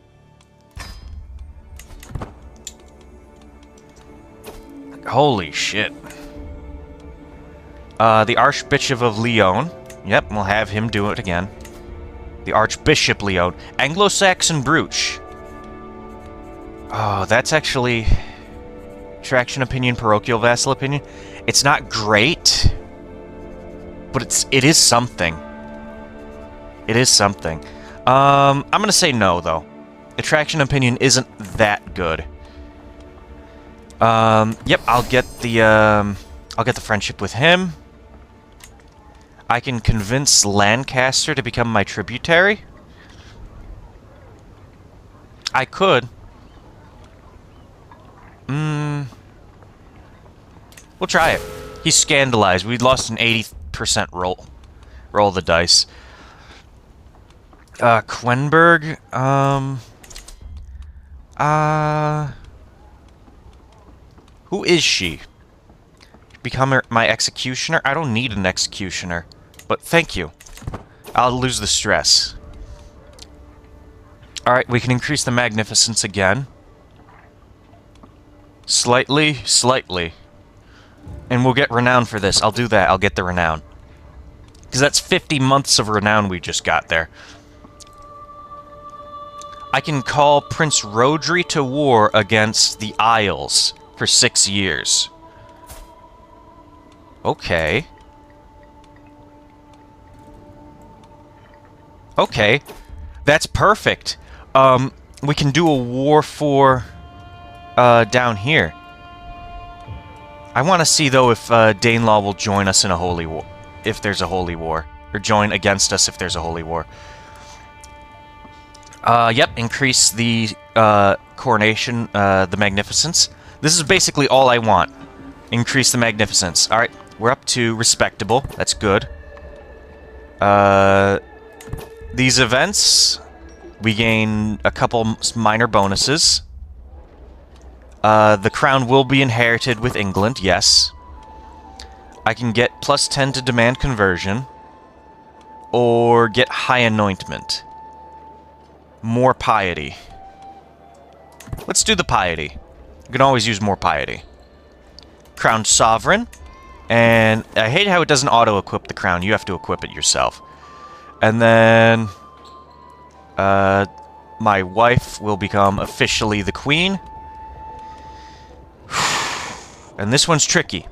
Holy shit. The Archbishop of Lyon. Yep, we'll have him do it again. The Archbishop Lyon. Anglo-Saxon Brooch. Oh, that's actually... Traction opinion, parochial vassal opinion. It's not great, but it is something. It is something. I'm gonna say no, though. Attraction opinion isn't that good. Yep, I'll get the friendship with him. I can convince Lancaster to become my tributary. I could. We'll try it. He's scandalized. We lost an 80% roll. Roll the dice. Quenberg, who is she? Become my executioner? I don't need an executioner, but thank you. I'll lose the stress. Alright, we can increase the magnificence again. Slightly. And we'll get renown for this. I'll do that. I'll get the renown. Because that's 50 months of renown we just got there. I can call Prince Rodri to war against the Isles for 6 years. Okay. Okay. That's perfect. We can do a war for... down here. I want to see, though, if Danelaw will join us in a holy war. If there's a holy war. Or join against us if there's a holy war. Yep, increase the coronation, the magnificence. This is basically all I want. Increase the magnificence. Alright, we're up to respectable. That's good. These events, we gain a couple minor bonuses. The crown will be inherited with England, yes. I can get +10 to demand conversion. Or get high anointment. More piety. Let's do the piety. You can always use more piety. Crown Sovereign. And I hate how it doesn't auto-equip the crown. You have to equip it yourself. And then... my wife will become officially the queen. And this one's tricky.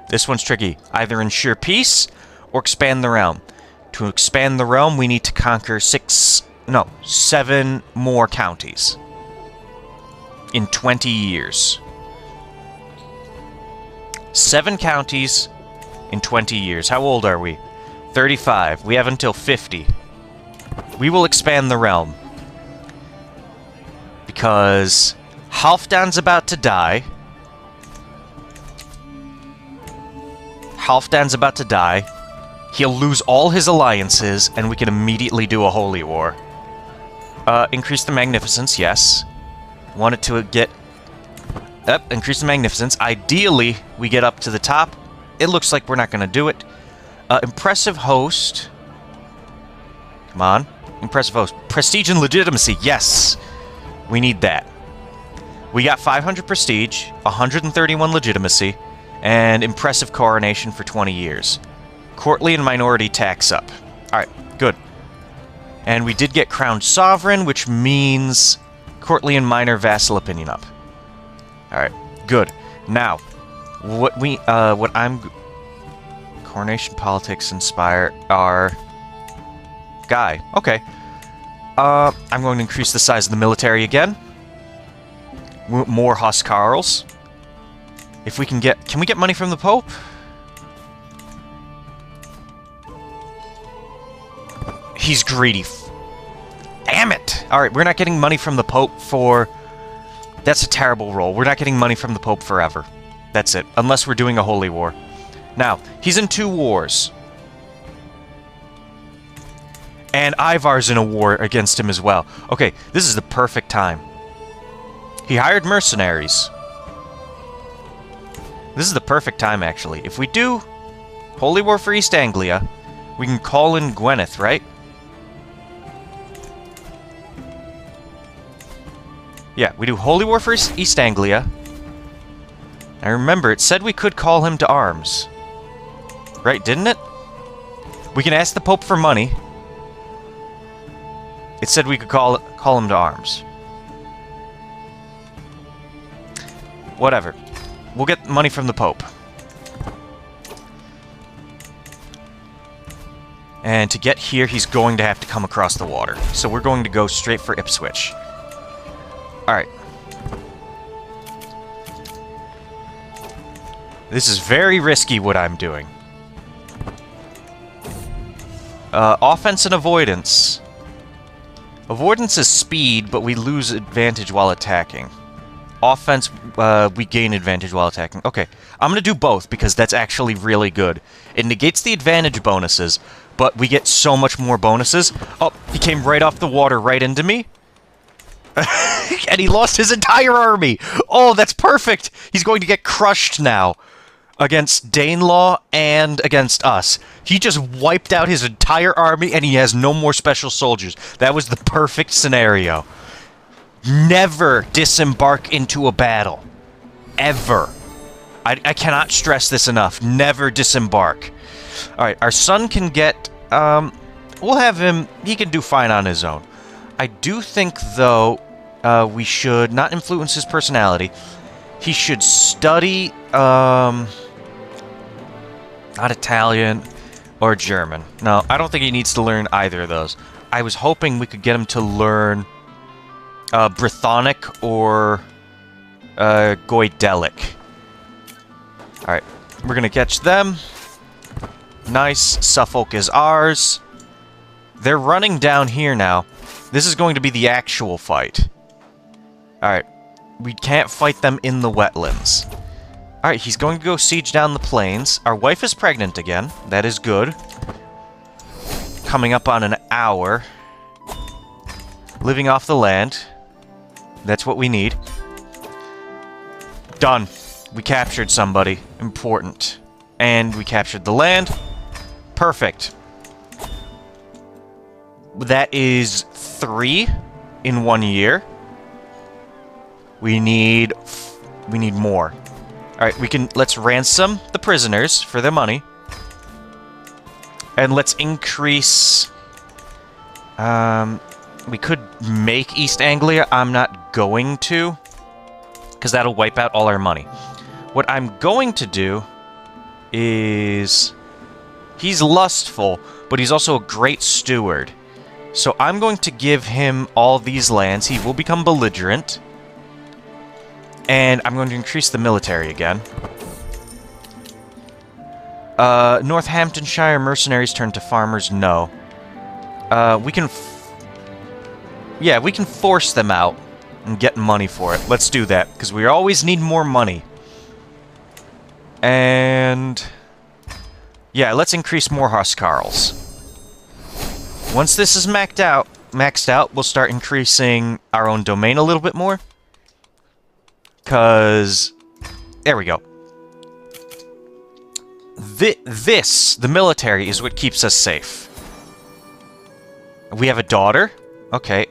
This one's tricky. Either ensure peace or expand the realm. To expand the realm, we need to conquer 7 more counties. In 20 years. 7 counties in 20 years. How old are we? 35. We have until 50. We will expand the realm. Because Halfdan's about to die. Halfdan's about to die. He'll lose all his alliances, and we can immediately do a holy war. Increase the magnificence, yes. Wanted to get... increase the magnificence. Ideally, we get up to the top. It looks like we're not going to do it. Impressive host. Come on. Impressive host. Prestige and legitimacy, yes. We need that. We got 500 prestige, 131 legitimacy, and impressive coronation for 20 years. Courtly and minority tax up. Alright, good. And we did get crowned sovereign, which means courtly and minor vassal opinion up. Alright, good. Now, coronation politics inspire our guy. Okay. I'm going to increase the size of the military again. More Huscarls. If we can get... Can we get money from the Pope? He's greedy. Damn it! Alright, we're not getting money from the Pope for... That's a terrible roll. We're not getting money from the Pope forever. That's it. Unless we're doing a holy war. Now, he's in 2 wars. And Ivar's in a war against him as well. Okay, this is the perfect time. He hired mercenaries. This is the perfect time, actually. If we do Holy War for East Anglia, we can call in Gwyneth, right? Yeah, we do Holy War for East Anglia. I remember, it said we could call him to arms. Right, didn't it? We can ask the Pope for money. It said we could call him to arms. Whatever. we'll get money from the Pope. And to get here, he's going to have to come across the water. So we're going to go straight for Ipswich. Alright. This is very risky, what I'm doing. Offense and avoidance. Avoidance is speed, but we lose advantage while attacking. Offense, we gain advantage while attacking. Okay, I'm gonna do both, because that's actually really good. It negates the advantage bonuses, but we get so much more bonuses. Oh, he came right off the water right into me. And he lost his entire army! Oh, that's perfect! He's going to get crushed now. Against Danelaw and against us. He just wiped out his entire army and he has no more special soldiers. That was the perfect scenario. Never disembark into a battle. Ever. I cannot stress this enough. Never disembark. Alright, our son can get... we'll have him... He can do fine on his own. I do think, though, we should not influence his personality. He should study... not Italian or German. No, I don't think he needs to learn either of those. I was hoping we could get him to learn Brythonic or Goidelic. Alright, we're gonna catch them. Nice, Suffolk is ours. They're running down here now. This is going to be the actual fight. Alright, we can't fight them in the wetlands. Alright, he's going to go siege down the plains. Our wife is pregnant again. That is good. Coming up on an hour. Living off the land. That's what we need. Done. We captured somebody. Important. And we captured the land. Perfect. That is 3 in 1 year. We need more. Alright, let's ransom the prisoners for their money. And let's increase... we could make East Anglia. I'm not going to, because that'll wipe out all our money. What I'm going to do is... He's lustful, but he's also a great steward. So I'm going to give him all these lands. He will become belligerent. And I'm going to increase the military again. Northamptonshire mercenaries turn to farmers? No. We can... Yeah, we can force them out and get money for it. Let's do that, because we always need more money. And... Yeah, let's increase more Huscarls. Once this is maxed out, we'll start increasing our own domain a little bit more. Because... There we go. The military, is what keeps us safe. We have a daughter? Okay.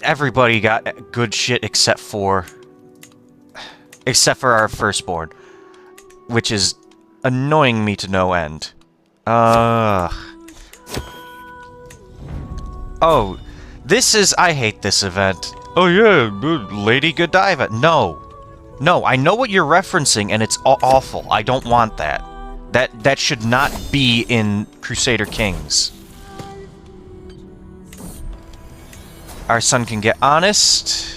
Everybody got good shit except for our firstborn. Which is annoying me to no end. Oh, this is... I hate this event. Oh yeah, Lady Godiva. No. No, I know what you're referencing, and it's awful. I don't want that. That should not be in Crusader Kings. Our son can get honest.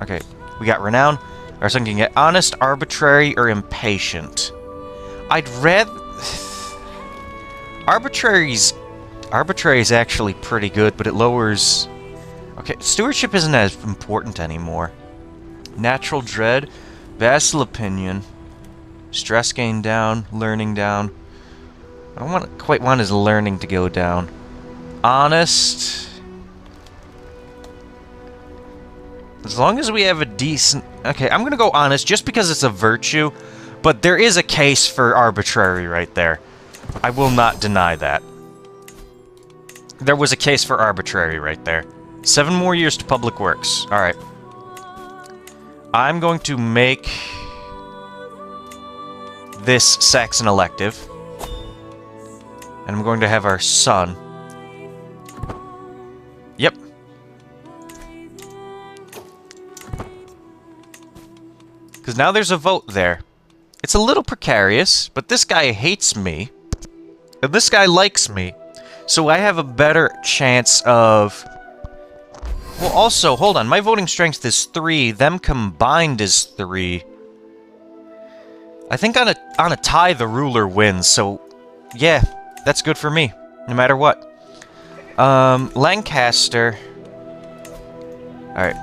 Okay, we got renown. Our son can get honest, arbitrary, or impatient. I'd rather... Arbitrary is actually pretty good, but it lowers... Okay, stewardship isn't as important anymore. Natural dread, vassal opinion, stress gain down, learning down. I don't quite want his learning to go down. Honest. As long as we have a decent... Okay, I'm gonna go honest just because it's a virtue, but there is a case for arbitrary right there. I will not deny that. There was a case for arbitrary right there. 7 more years to public works. Alright. I'm going to make this Saxon elective. And I'm going to have our son. Yep. Because now there's a vote there. It's a little precarious, but this guy hates me. And this guy likes me. So I have a better chance of... Well, also, hold on. My voting strength is 3. Them combined is 3. I think on a tie, the ruler wins. So, yeah, that's good for me. No matter what. Lancaster. Alright.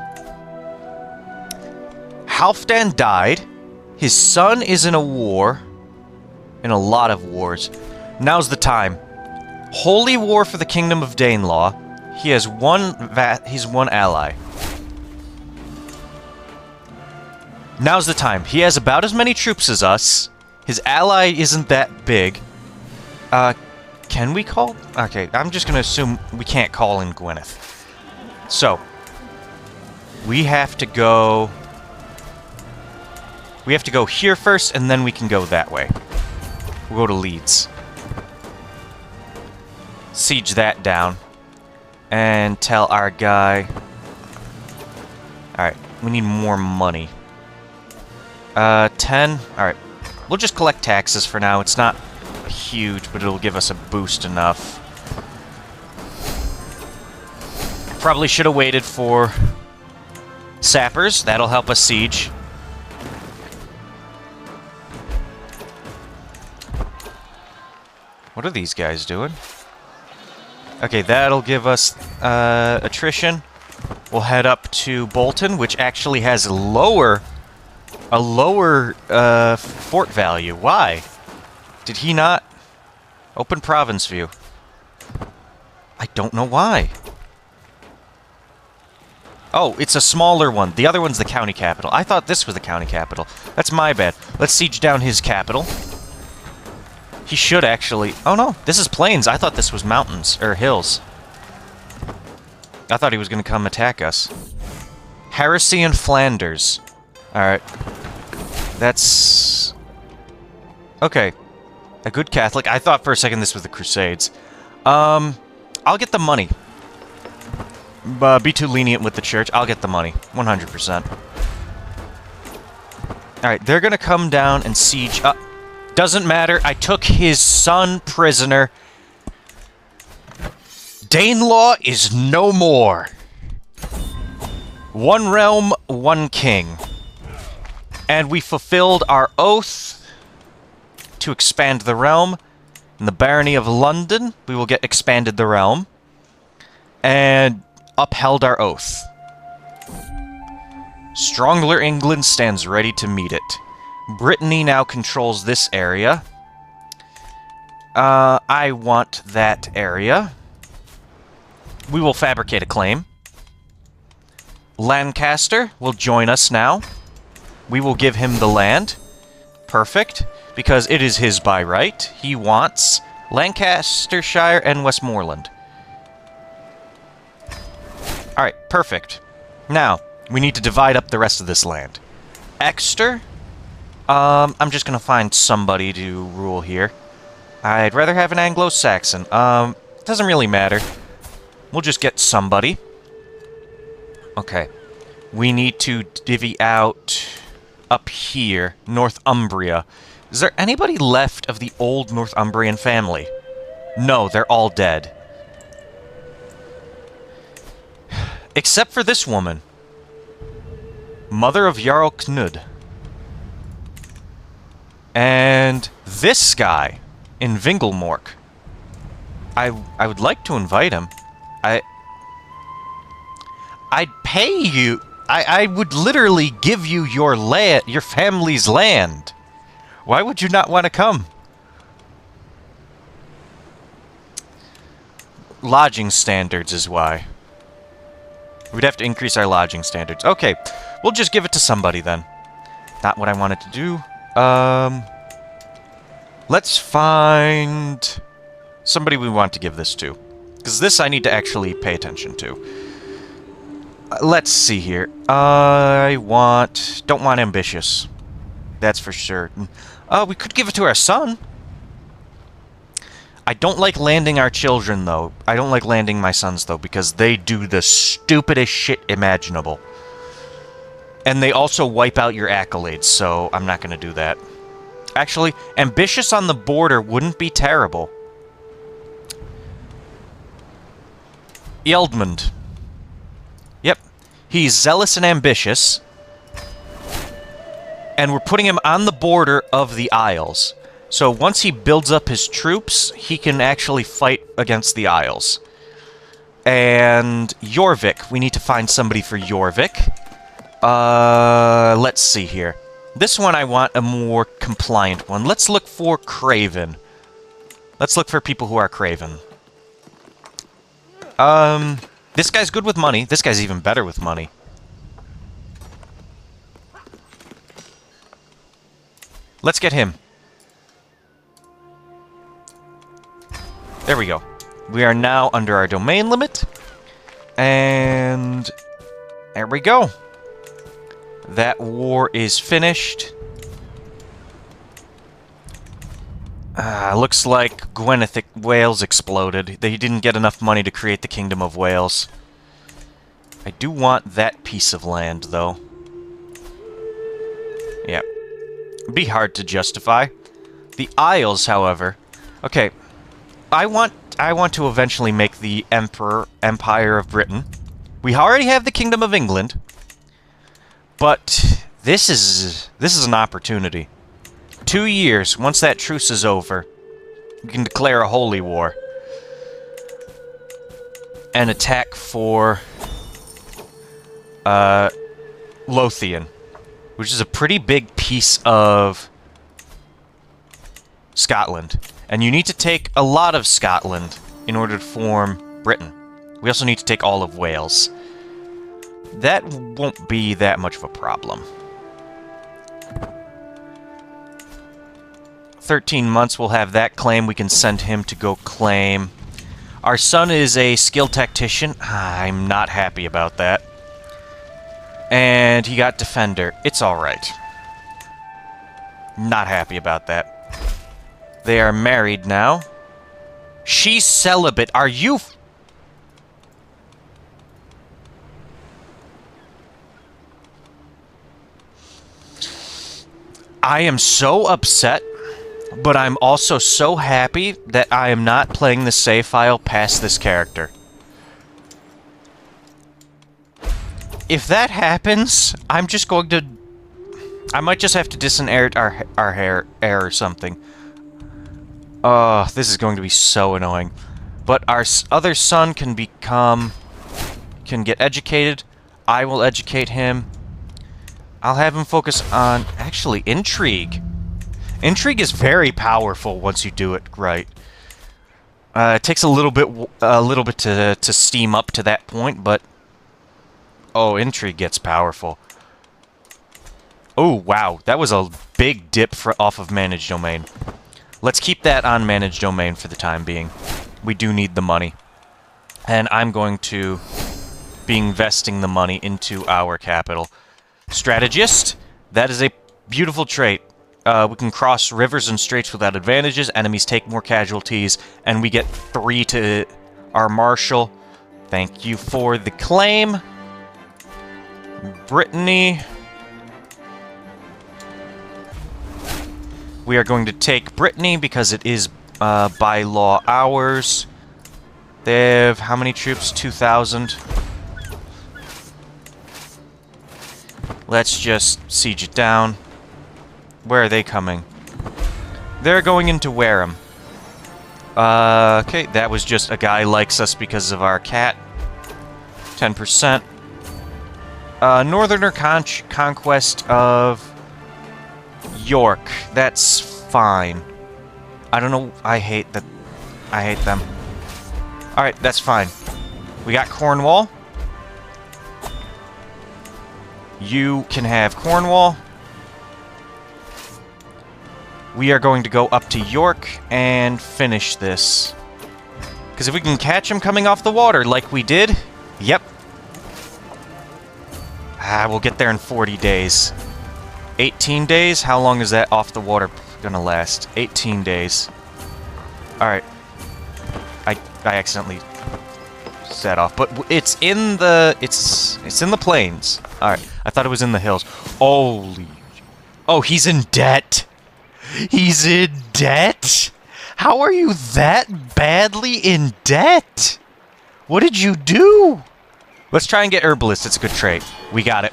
Halfdan died. His son is in a war. In a lot of wars. Now's the time. Holy War for the Kingdom of Danelaw. He has he's one ally. Now's the time. He has about as many troops as us. His ally isn't that big. Can we call? Okay, I'm just gonna assume we can't call in Gwyneth. So, we have to go... We have to go here first, and then we can go that way. We'll go to Leeds. Siege that down. And tell our guy... Alright, we need more money. 10? Alright. We'll just collect taxes for now. It's not huge, but it'll give us a boost enough. Probably should have waited for sappers. That'll help us siege. What are these guys doing? Okay, that'll give us attrition. We'll head up to Bolton, which actually has a lower fort value. Why? Did he not? Open province view. I don't know why. Oh, it's a smaller one. The other one's the county capital. I thought this was the county capital. That's my bad. Let's siege down his capital. He should actually... Oh no, this is plains. I thought this was mountains, or hills. I thought he was going to come attack us. Heresy in Flanders. Alright. That's... Okay. A good Catholic. I thought for a second this was the Crusades. I'll get the money. Be too lenient with the church. I'll get the money. 100%. Alright, they're going to come down and siege up. Doesn't matter. I took his son prisoner. Danelaw is no more. One realm, one king. And we fulfilled our oath to expand the realm. In the barony of London, we will get expanded the realm. And upheld our oath. Stronger England stands ready to meet it. Brittany now controls this area. I want that area. We will fabricate a claim. Lancaster will join us now. We will give him the land. Perfect. Because it is his by right. He wants Lancastershire and Westmoreland. Alright, perfect. Now, we need to divide up the rest of this land. Exeter... I'm just gonna find somebody to rule here. I'd rather have an Anglo-Saxon. Doesn't really matter. We'll just get somebody. Okay. We need to divvy out up here, Northumbria. Is there anybody left of the old Northumbrian family? No, they're all dead. Except for this woman. Mother of Jarl Knud. And this guy in Vingelmork. I would like to invite him. I'd pay you. I would literally give you your land, your family's land. Why would you not want to come? Lodging standards is why. We'd have to increase our lodging standards. Okay, we'll just give it to somebody then. Not what I wanted to do. Let's find somebody we want to give this to. Because this I need to actually pay attention to. Let's see here. Don't want ambitious. That's for certain. We could give it to our son. I don't like landing our children, though. I don't like landing my sons, though, because they do the stupidest shit imaginable. And they also wipe out your accolades, so I'm not going to do that. Actually, ambitious on the border wouldn't be terrible. Yeldmund. Yep. He's zealous and ambitious. And we're putting him on the border of the Isles. So once he builds up his troops, he can actually fight against the Isles. And Jorvik. We need to find somebody for Jorvik. Let's see here. This one I want a more compliant one. Let's look for Craven. Let's look for people who are Craven. This guy's good with money. This guy's even better with money. Let's get him. There we go. We are now under our domain limit. And there we go. That war is finished. Looks like Gwyneth Wales exploded. They didn't get enough money to create the Kingdom of Wales. I do want that piece of land, though. Yep. It'd be hard to justify. The Isles, however... Okay. I want to eventually make the Empire of Britain. We already have the Kingdom of England. But this is an opportunity. 2 years, once that truce is over, we can declare a holy war. And attack for Lothian, which is a pretty big piece of Scotland. And you need to take a lot of Scotland in order to form Britain. We also need to take all of Wales. That won't be that much of a problem. 13 months, we'll have that claim. We can send him to go claim. Our son is a skilled tactician. I'm not happy about that. And he got defender. It's alright. Not happy about that. They are married now. She's celibate. Are you... I am so upset, but I'm also so happy that I am not playing the save file past this character. If that happens, I'm just going to... I might just have to disinherit our heir or something. This is going to be so annoying. But our other son can get educated. I will educate him. I'll have him focus on, actually, intrigue. Intrigue is very powerful once you do it right. It takes a little bit to steam up to that point, but oh, intrigue gets powerful. Oh wow, that was a big dip off of managed domain. Let's keep that on managed domain for the time being. We do need the money, and I'm going to be investing the money into our capital. Strategist, that is a beautiful trait. We can cross rivers and straits without advantages, enemies take more casualties, and we get 3 to our marshal. Thank you for the claim. Brittany. We are going to take Brittany because it is by law ours. They have how many troops? 2,000. Let's just siege it down. Where are they coming? They're going into Wareham. Okay, that was just a guy likes us because of our cat. 10%. Northerner conquest of York. That's fine. I don't know. I hate that. I hate them. Alright, that's fine. We got Cornwall. You can have Cornwall. We are going to go up to York and finish this. Because if we can catch him coming off the water like we did... Yep. We'll get there in 40 days. 18 days? How long is that off the water gonna last? 18 days. Alright. I accidentally close that off. But it's in the it's in the plains. All right, I thought it was in the hills. Holy! Oh, he's in debt. He's in debt. How are you that badly in debt? What did you do? Let's try and get Herbalist. It's a good trait. We got it.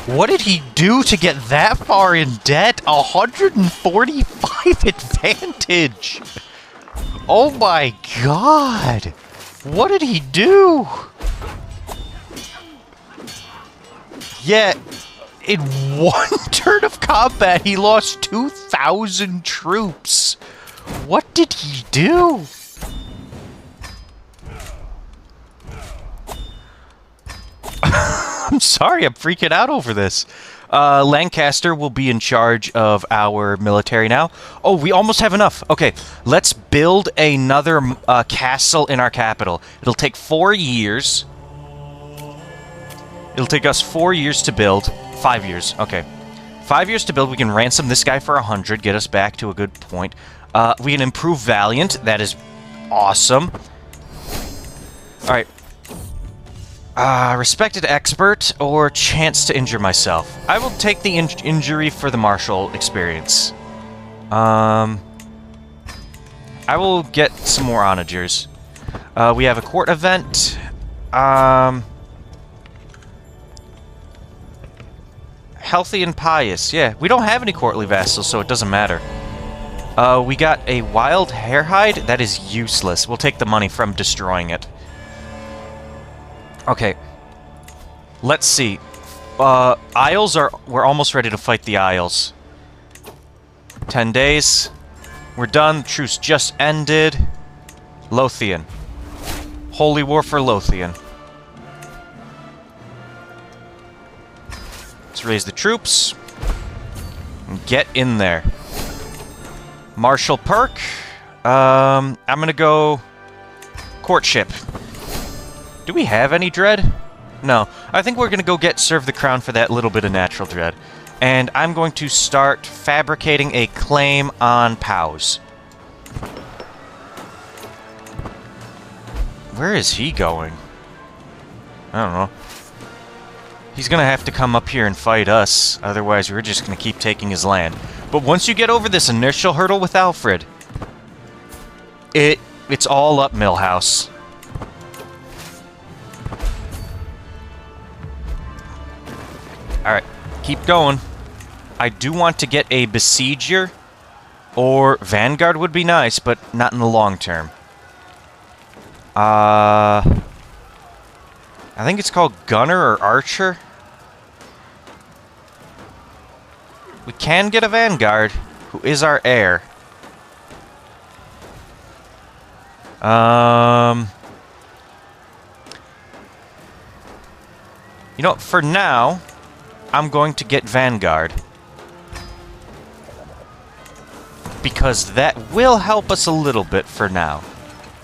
What did he do to get that far in debt? 145 advantage. Oh my god. What did he do? Yeah, in one turn of combat, he lost 2,000 troops. What did he do? I'm sorry, I'm freaking out over this. Lancaster will be in charge of our military now. Oh, we almost have enough. Okay, let's build another castle in our capital. It'll take 4 years. It'll take us 4 years to build. 5 years, okay. 5 years to build. We can ransom this guy for 100, get us back to a good point. We can improve Valiant. That is awesome. Alright. Respected expert or chance to injure myself. I will take the injury for the martial experience. I will get some more onagers. We have a court event. Healthy and pious. Yeah, we don't have any courtly vassals, so it doesn't matter. We got a wild harehide. That is useless. We'll take the money from destroying it. Okay. Let's see. Isles are... We're almost ready to fight the Isles. 10 days. We're done. Truce just ended. Lothian. Holy War for Lothian. Let's raise the troops. And get in there. Martial perk. I'm gonna go... Courtship. Do we have any dread? No. I think we're going to go serve the crown for that little bit of natural dread. And I'm going to start fabricating a claim on POWs. Where is he going? I don't know. He's going to have to come up here and fight us. Otherwise, we're just going to keep taking his land. But once you get over this initial hurdle with Alfred, it's all up, Millhouse. Alright, keep going. I do want to get a Besieger, or Vanguard would be nice, but not in the long term. I think it's called Gunner or Archer. We can get a Vanguard, who is our heir. You know, for now... I'm going to get Vanguard. Because that will help us a little bit for now.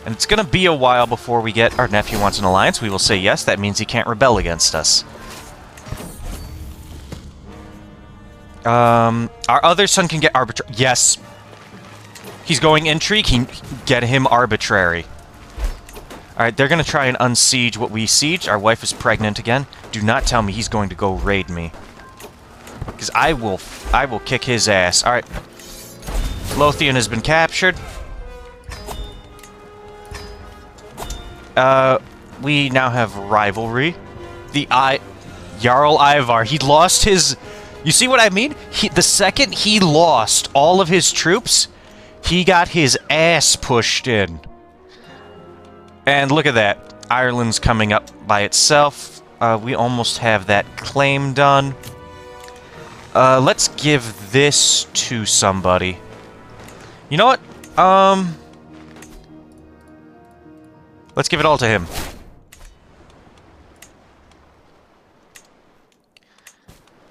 And it's going to be a while before we get... Our nephew wants an alliance. We will say yes. That means he can't rebel against us. Our other son can get arbitrary. Yes. He's going intrigue. Get him arbitrary. Alright, they're going to try and unsiege what we siege. Our wife is pregnant again. Do not tell me he's going to go raid me. Because I will kick his ass. Alright. Lothian has been captured. We now have rivalry. Jarl Ivar, he lost his... You see what I mean? The second he lost all of his troops, he got his ass pushed in. And look at that. Ireland's coming up by itself. We almost have that claim done. Let's give this to somebody. You know what? Let's give it all to him.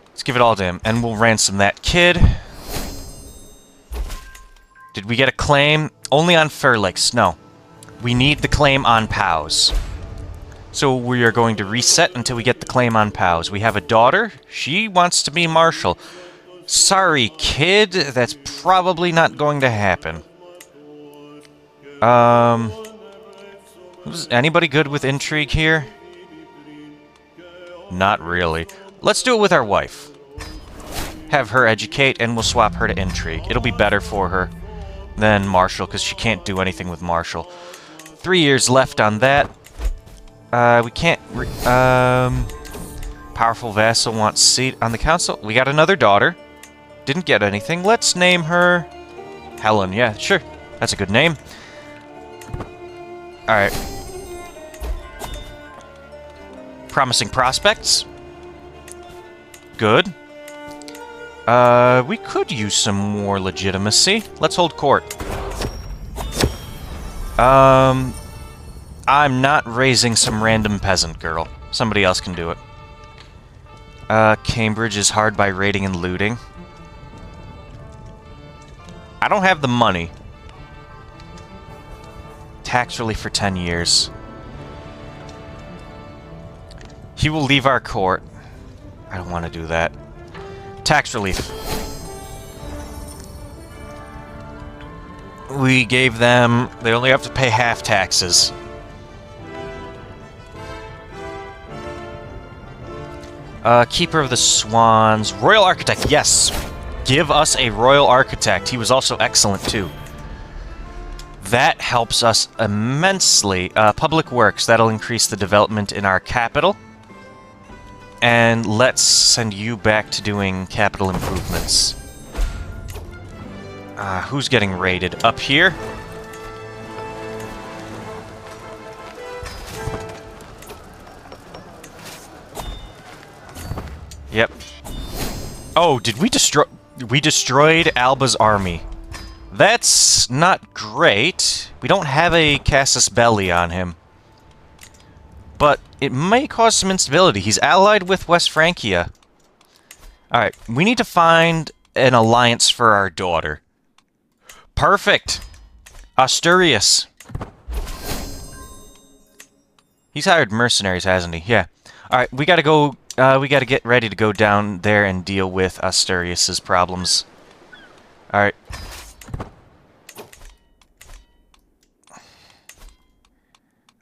Let's give it all to him, and we'll ransom that kid. Did we get a claim? Only on Fairlakes. No. We need the claim on POWs. So we are going to reset until we get the claim on POWs. We have a daughter. She wants to be Marshal. Sorry, kid. That's probably not going to happen. Is anybody good with intrigue here? Not really. Let's do it with our wife. Have her educate, and we'll swap her to intrigue. It'll be better for her than Marshall, because she can't do anything with Marshall. 3 years left on that. We can't... Powerful vassal wants seat on the council. We got another daughter. Didn't get anything. Let's name her... Helen. Yeah, sure. That's a good name. Alright. Promising prospects. Good. We could use some more legitimacy. Let's hold court. I'm not raising some random peasant girl. Somebody else can do it. Cambridge is hard by raiding and looting. I don't have the money. Tax relief for 10 years. He will leave our court. I don't want to do that. Tax relief. We gave them... They only have to pay half taxes. Keeper of the Swans. Royal Architect, yes! Give us a Royal Architect. He was also excellent, too. That helps us immensely. Public Works, that'll increase the development in our capital. And let's send you back to doing capital improvements. Who's getting raided? Up here? Yep. Oh, did we destroy... We destroyed Alba's army. That's not great. We don't have a Casus Belli on him. But it may cause some instability. He's allied with West Francia. Alright, we need to find an alliance for our daughter. Perfect! Asturias. He's hired mercenaries, hasn't he? Yeah. Alright, we gotta go... we gotta get ready to go down there and deal with Asturias' problems. Alright.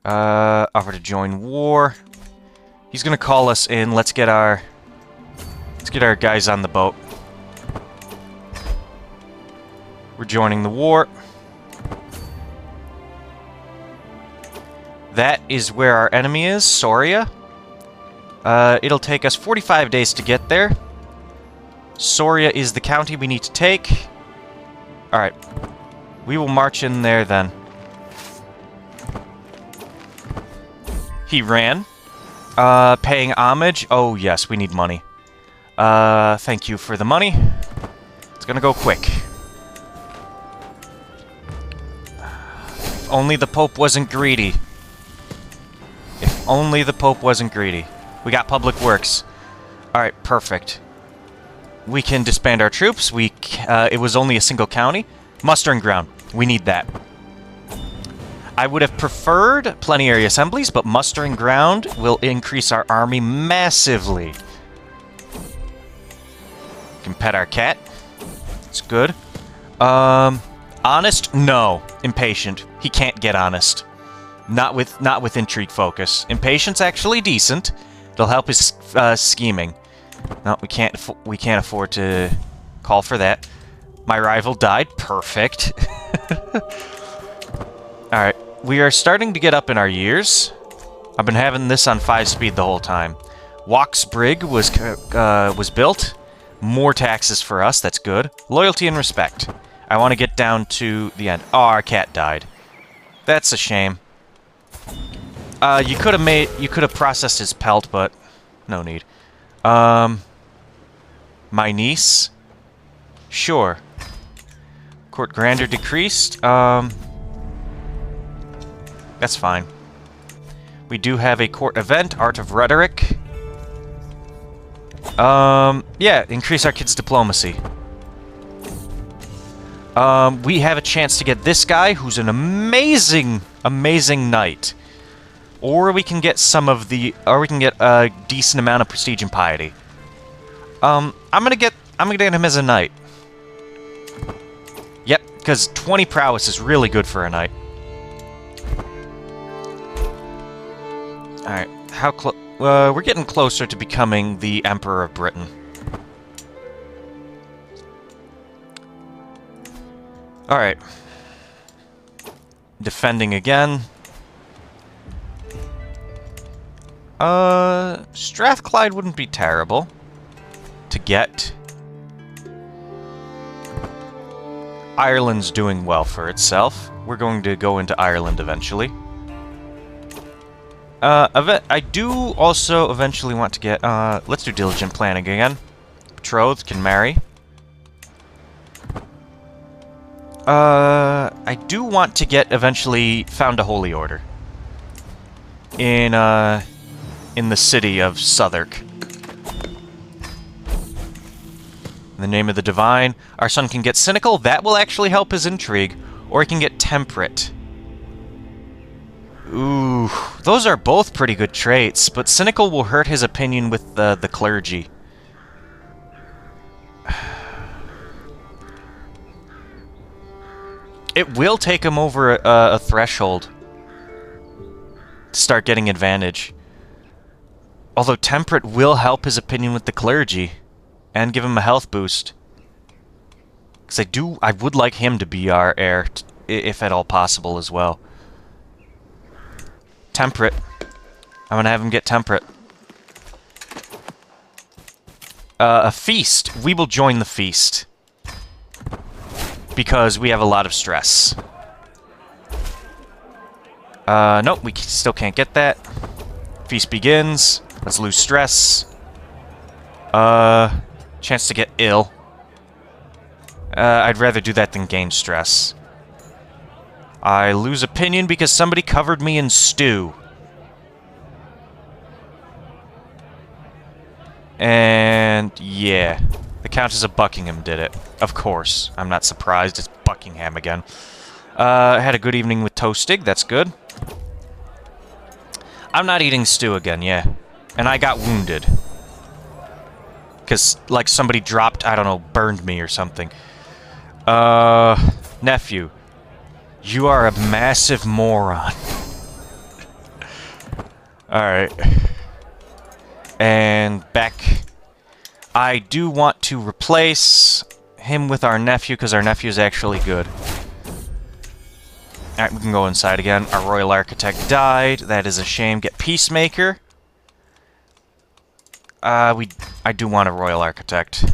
Offer to join war. He's gonna call us in. Let's get our guys on the boat. We're joining the war. That is where our enemy is, Soria. It'll take us 45 days to get there. Soria is the county we need to take. Alright. We will march in there then. He ran. Paying homage. Oh, yes, we need money. Thank you for the money. It's gonna go quick. If only the Pope wasn't greedy. If only the Pope wasn't greedy. We got Public Works. Alright, perfect. We can disband our troops. It was only a single county. Mustering ground. We need that. I would have preferred plenary assemblies, but mustering ground will increase our army massively. We can pet our cat. It's good. Honest? No. Impatient. He can't get honest. Not with intrigue focus. Impatient's actually decent. It'll help his scheming. No, we can't afford to call for that. My rival died. Perfect. Alright. We are starting to get up in our years. I've been having this on 5-speed the whole time. Waxbrig was built. More taxes for us. That's good. Loyalty and respect. I want to get down to the end. Oh, our cat died. That's a shame. You could have processed his pelt, but no need. My niece? Sure. Court grandeur decreased. That's fine. We do have a court event, Art of Rhetoric. Yeah, increase our kids' diplomacy. We have a chance to get this guy, who's an amazing, amazing knight. Or we can get a decent amount of prestige and piety. I'm gonna get him as a knight. Yep, because 20 prowess is really good for a knight. Alright, how close... we're getting closer to becoming the Emperor of Britain. Alright. Defending again. Strathclyde wouldn't be terrible to get. Ireland's doing well for itself. We're going to go into Ireland eventually. I do also eventually want to get, let's do diligent planning again. Betrothed can marry. I do want to get eventually found a holy order. In the city of Southwark. In the name of the divine, our son can get cynical. That will actually help his intrigue. Or he can get temperate. Ooh, those are both pretty good traits, but cynical will hurt his opinion with the clergy. It will take him over a threshold to start getting advantage. Although temperate will help his opinion with the clergy and give him a health boost. Because I would like him to be our heir, if at all possible as well. Temperate. I'm gonna have him get temperate. A feast. We will join the feast. Because we have a lot of stress. Nope, we still can't get that. Feast begins. Let's lose stress. Chance to get ill. I'd rather do that than gain stress. I lose opinion because somebody covered me in stew. And yeah, the Countess of Buckingham did it. Of course, I'm not surprised. It's Buckingham again. I had a good evening with Toastig. That's good. I'm not eating stew again, yeah. And I got wounded. Because, like, somebody dropped, I don't know, burned me or something. Nephew. You are a massive moron. Alright. And back. I do want to replace him with our nephew, because our nephew is actually good. Alright, we can go inside again. Our Royal Architect died. That is a shame. Get Peacemaker. I do want a Royal Architect.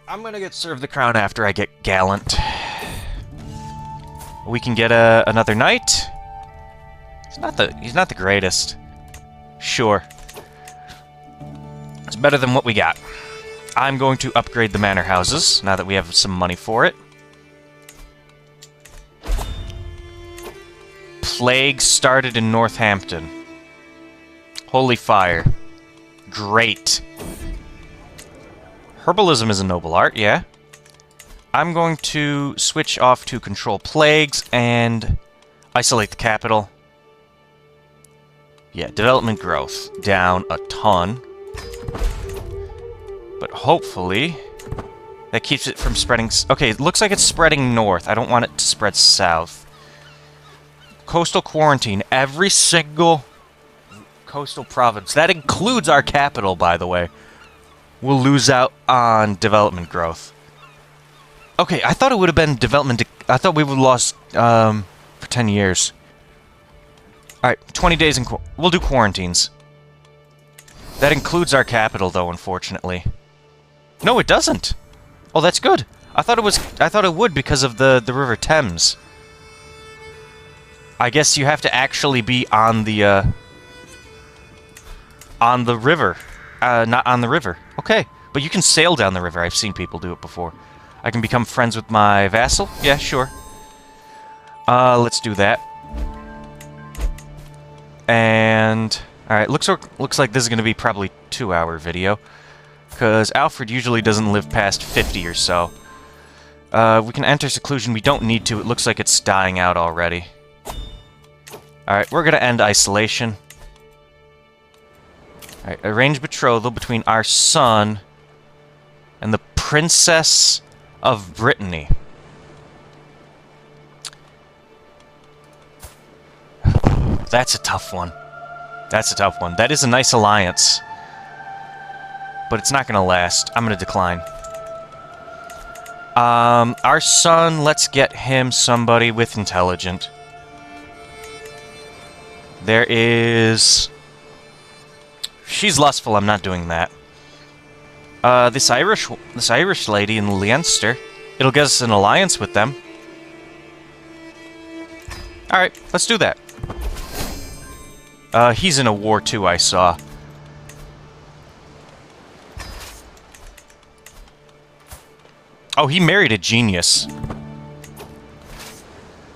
I'm gonna get served the crown after I get Gallant. We can get another knight. He's not the greatest. Sure. It's better than what we got. I'm going to upgrade the manor houses, now that we have some money for it. Plague started in Northampton. Holy fire. Great. Herbalism is a noble art, yeah. I'm going to switch off to control plagues and isolate the capital. Yeah, development growth down a ton. But hopefully that keeps it from spreading... Okay, it looks like it's spreading north. I don't want it to spread south. Coastal quarantine. Every single coastal province. That includes our capital, by the way. We'll lose out on development growth. Okay, I thought it would have been development... I thought we would have lost for 10 years. Alright, 20 days in... We'll do quarantines. That includes our capital, though, unfortunately. No, it doesn't. Oh, that's good. I thought it would because of the River Thames. I guess you have to actually be on the river. Not on the river. Okay. But you can sail down the river. I've seen people do it before. I can become friends with my vassal? Yeah, sure. Let's do that. And... Alright, looks like this is going to be probably a 2-hour video. Because Alfred usually doesn't live past 50 or so. We can enter seclusion. We don't need to. It looks like it's dying out already. Alright, we're going to end isolation. Alright, arrange betrothal between our son and the Princess of Brittany. That's a tough one. That's a tough one. That is a nice alliance. But it's not going to last. I'm going to decline. Our son, let's get him somebody with intelligent. There is... She's lustful, I'm not doing that. This Irish lady in Leinster. It'll get us an alliance with them. Alright, let's do that. He's in a war too, I saw. Oh, he married a genius.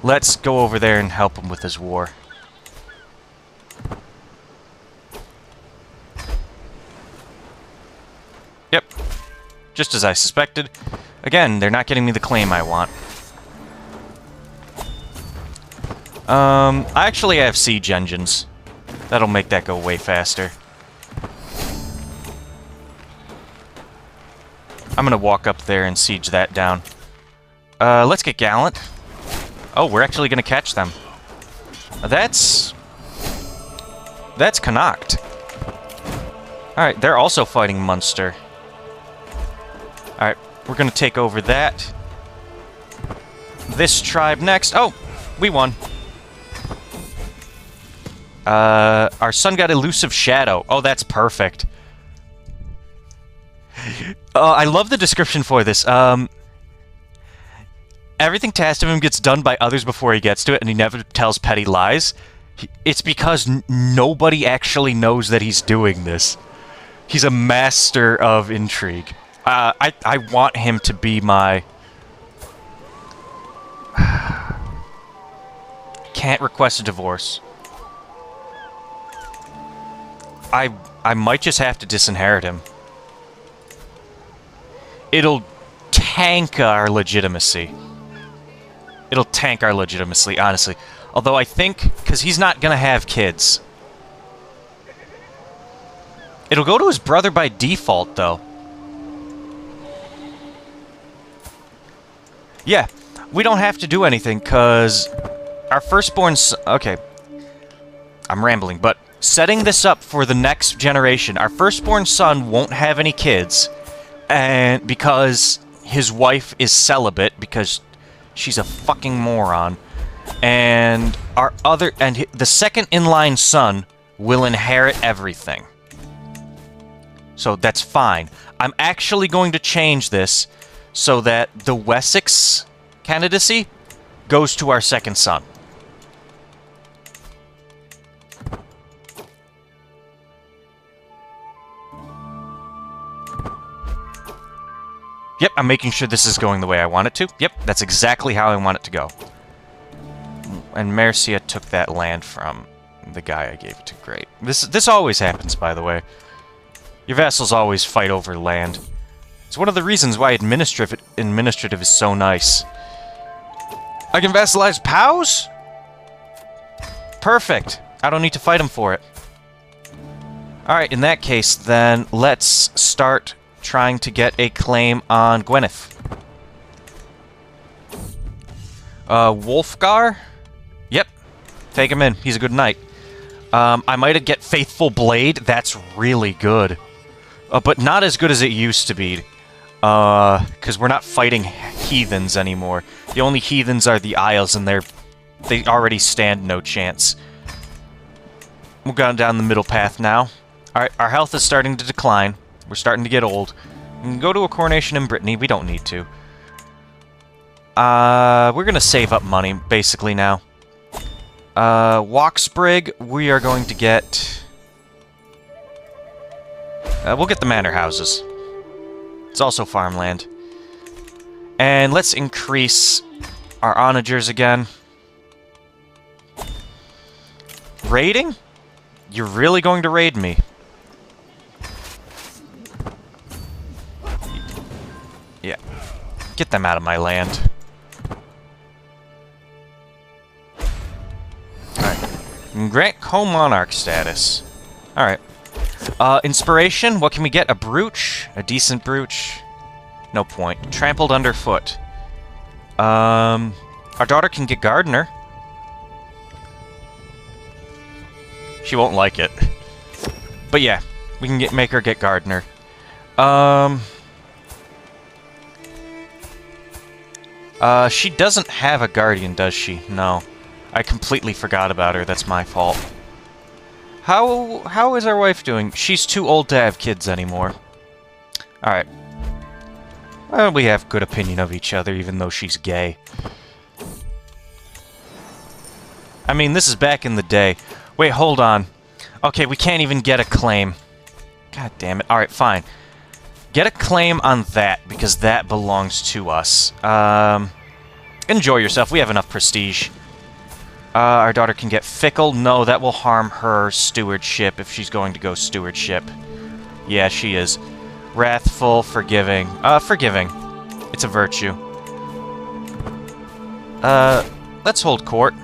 Let's go over there and help him with his war. Yep. Just as I suspected. Again, they're not getting me the claim I want. I actually have siege engines. That'll make that go way faster. I'm gonna walk up there and siege that down. Let's get gallant. Oh, we're actually gonna catch them. That's Connacht. Alright, they're also fighting Munster. Alright, we're gonna take over that. This tribe next. Oh, we won. Our son got Elusive Shadow. Oh, that's perfect. I love the description for this. Everything tasked of him gets done by others before he gets to it, and he never tells petty lies. It's because nobody actually knows that he's doing this. He's a master of intrigue. I want him to be my... Can't request a divorce. I might just have to disinherit him. It'll tank our legitimacy. It'll tank our legitimacy, honestly. Although I think, because he's not going to have kids. It'll go to his brother by default, though. Yeah, we don't have to do anything, because our firstborn son... Okay, I'm rambling, but setting this up for the next generation, our firstborn son won't have any kids, and because his wife is celibate, because she's a fucking moron, and the second in-line son will inherit everything. So that's fine. I'm actually going to change this so that the Wessex candidacy goes to our second son. Yep, I'm making sure this is going the way I want it to. Yep, that's exactly how I want it to go. And Mercia took that land from the guy I gave it to. Great. This always happens, by the way. Your vassals always fight over land. It's one of the reasons why administrative is so nice. I can vassalize POWs? Perfect. I don't need to fight him for it. Alright, in that case, then, let's start trying to get a claim on Gwyneth. Wolfgar? Yep. Take him in. He's a good knight. I might get Faithful Blade. That's really good. But not as good as it used to be. Because we're not fighting heathens anymore. The only heathens are the Isles, and they already stand no chance. We're going down the middle path now. Alright, our health is starting to decline. We're starting to get old. We can go to a coronation in Brittany. We don't need to. We're going to save up money, basically, now. Walksbrig, we are going to get... we'll get the manor houses. It's also farmland. And let's increase our onagers again. Raiding? You're really going to raid me? Yeah. Get them out of my land. Alright. Grant co-monarch status. Alright. Inspiration, what can we get? A brooch? A decent brooch? No point. Trampled underfoot. Our daughter can get gardener. She won't like it. But yeah, we can make her get gardener. She doesn't have a guardian, does she? No. I completely forgot about her. That's my fault. How is our wife doing? She's too old to have kids anymore. Alright. Well, we have good opinion of each other, even though she's gay. I mean, this is back in the day. Wait, hold on. Okay, we can't even get a claim. God damn it. Alright, fine. Get a claim on that, because that belongs to us. Enjoy yourself. We have enough prestige. Our daughter can get fickle. No, that will harm her stewardship if she's going to go stewardship. Yeah, she is. Wrathful, forgiving. Forgiving. It's a virtue. Let's hold court.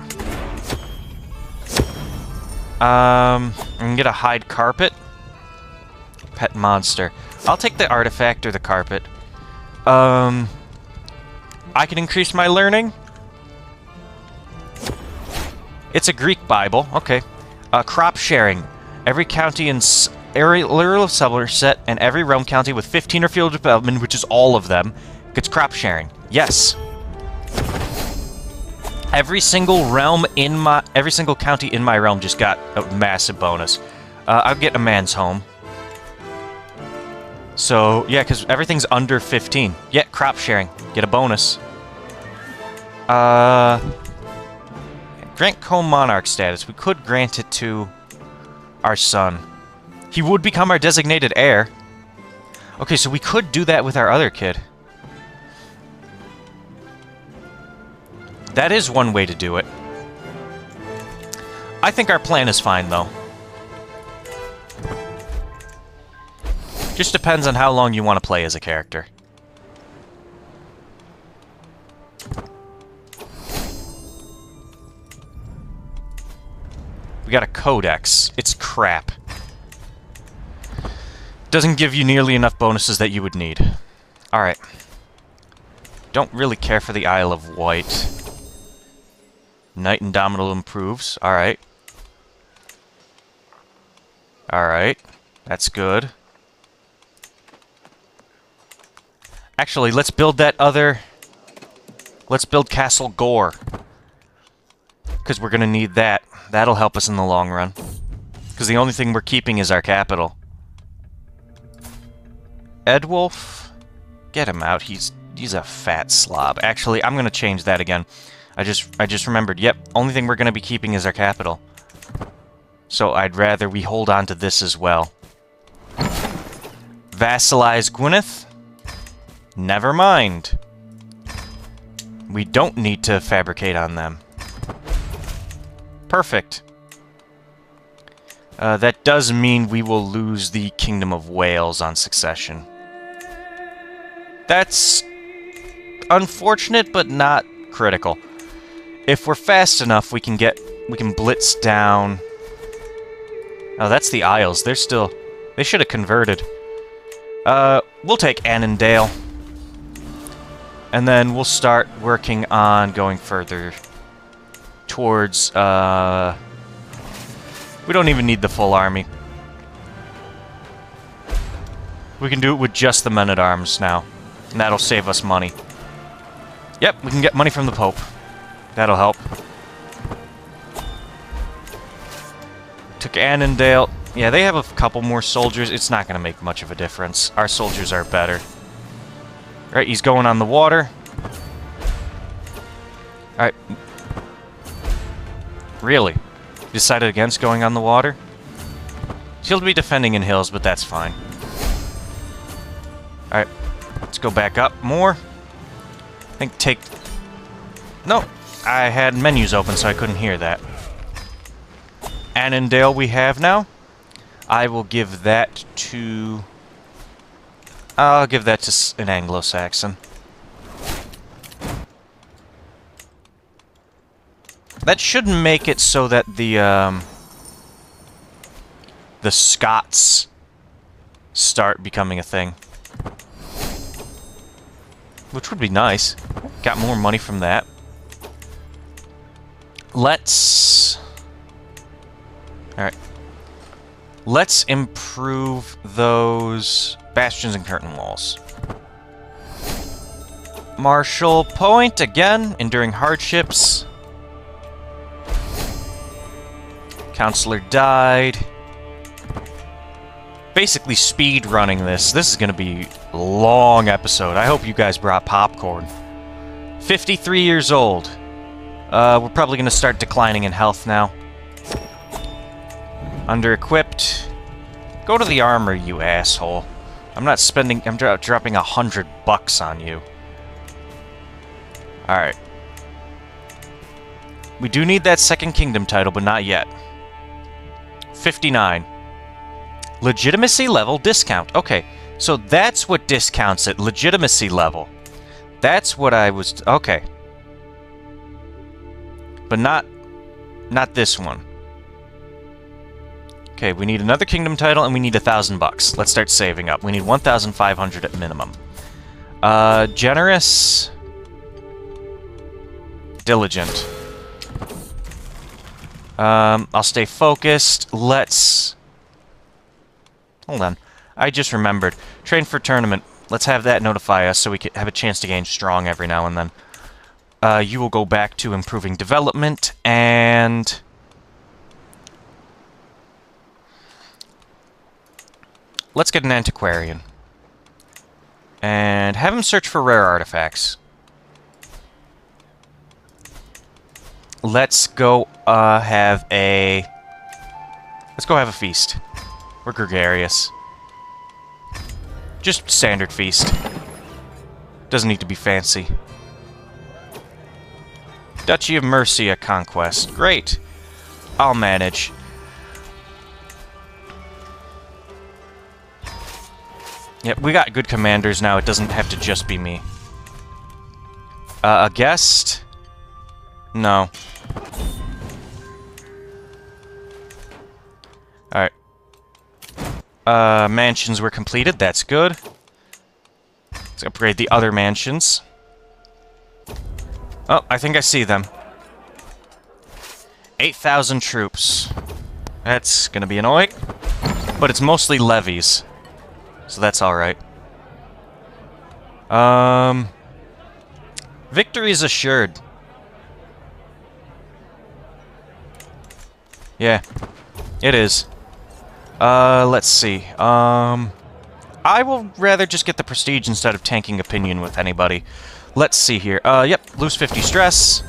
I can get a hide carpet. Pet monster. I'll take the artifact or the carpet. I can increase my learning. It's a Greek Bible. Okay. Crop sharing. Every county in Somerset and every realm county with 15 or fewer development, which is all of them, gets crop sharing. Yes. Every single county in my realm just got a massive bonus. I'll get a man's home. So, yeah, because everything's under 15. Yeah, crop sharing. Get a bonus. Grant co-monarch status. We could grant it to our son. He would become our designated heir. Okay, so we could do that with our other kid. That is one way to do it. I think our plan is fine, though. Just depends on how long you want to play as a character. We got a codex. It's crap. Doesn't give you nearly enough bonuses that you would need. Alright. Don't really care for the Isle of Wight. Knight Indomitable improves. Alright. Alright. That's good. Actually, let's build that other... Let's build Castle Gore. Because we're going to need that. That'll help us in the long run. Because the only thing we're keeping is our capital. Edwulf? Get him out. He's a fat slob. Actually, I'm going to change that again. I just remembered. Yep, only thing we're going to be keeping is our capital. So I'd rather we hold on to this as well. Vassalize Gwyneth? Never mind. We don't need to fabricate on them. Perfect. That does mean we will lose the Kingdom of Wales on succession. That's unfortunate, but not critical. If we're fast enough, we can blitz down. Oh, that's the Isles. They should have converted. We'll take Annandale. And then we'll start working on going further towards, we don't even need the full army. We can do it with just the men-at-arms now. And that'll save us money. Yep, we can get money from the Pope. That'll help. Took Annandale. Yeah, they have a couple more soldiers. It's not going to make much of a difference. Our soldiers are better. Alright, he's going on the water. Alright. Really? Decided against going on the water? She'll be defending in hills, but that's fine. Alright. Let's go back up more. I think take... No! I had menus open, so I couldn't hear that. Annandale we have now. I will give that to... I'll give that to an Anglo-Saxon. That should make it so that the Scots start becoming a thing. Which would be nice. Got more money from that. Let's... Alright. Let's improve those bastions and curtain walls. Marshal Point, again, enduring hardships. Counselor died. Basically speed running this. This is going to be a long episode. I hope you guys brought popcorn. 53 years old. We're probably going to start declining in health now. Under-equipped. Go to the armor, you asshole. I'm not spending... I'm dropping $100 on you. Alright. We do need that Second Kingdom title, but not yet. 59. Legitimacy level discount. Okay, so that's what discounts it. Legitimacy level. That's what I was... Okay. But not this one. Okay, we need another kingdom title, and we need $1,000. Let's start saving up. We need 1,500 at minimum. Generous... Diligent. I'll stay focused. Let's... Hold on. I just remembered. Train for tournament. Let's have that notify us so we can have a chance to gain strong every now and then. You will go back to improving development, and... Let's get an antiquarian. And have him search for rare artifacts. Let's go have a... Let's go have a feast. We're gregarious. Just standard feast. Doesn't need to be fancy. Duchy of Mercia conquest. Great. I'll manage. Yep, we got good commanders now. It doesn't have to just be me. A guest? No. Alright. Mansions were completed. That's good. Let's upgrade the other mansions. Oh, I think I see them. 8,000 troops. That's gonna be annoying. But it's mostly levies. So that's alright. Victory is assured. Yeah, it is. Let's see. I will rather just get the prestige instead of tanking opinion with anybody. Let's see here. Yep, lose 50 stress.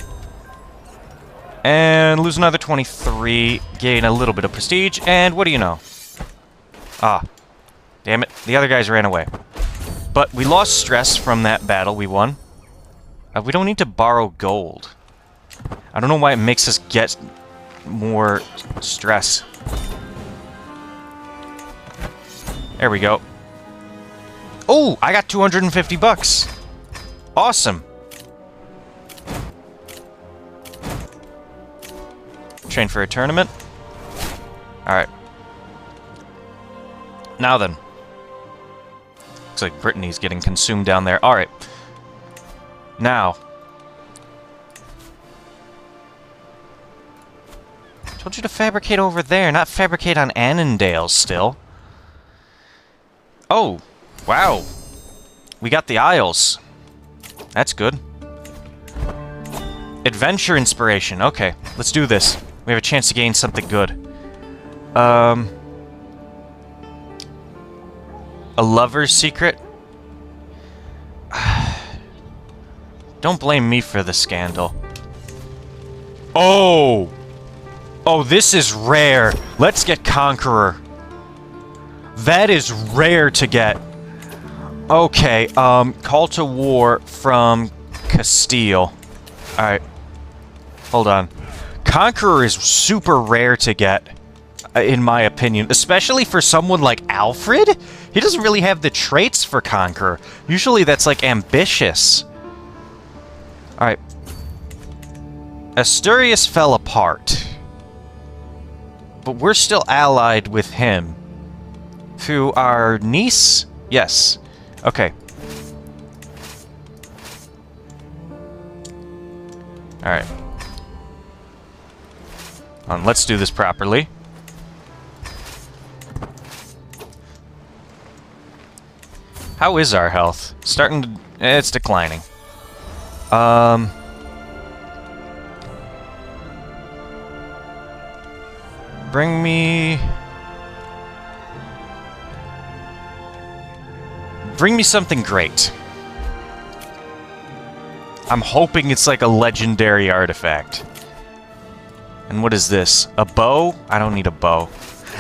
And lose another 23. Gain a little bit of prestige. And what do you know? Ah. Damn it. The other guys ran away. But we lost stress from that battle we won. We don't need to borrow gold. I don't know why it makes us get more stress. There we go. Oh, I got $250. Awesome. Train for a tournament. Alright. Now then. Looks like Brittany's getting consumed down there. Alright. Now. Told you to fabricate over there, not fabricate on Annandale still. Oh, wow. We got the Isles. That's good. Adventure inspiration. Okay, let's do this. We have a chance to gain something good. A lover's secret? Don't blame me for the scandal. Oh! Oh, this is rare. Let's get Conqueror. That is rare to get. Okay, call to war from Castile. Alright. Hold on. Conqueror is super rare to get, in my opinion. Especially for someone like Alfred? He doesn't really have the traits for Conqueror. Usually that's, like, ambitious. Alright. Asturias fell apart. But we're still allied with him. To our niece? Yes. Okay. Alright. Let's do this properly. How is our health? Starting to... It's declining. Bring me... Bring me something great. I'm hoping it's like a legendary artifact. And what is this? A bow? I don't need a bow.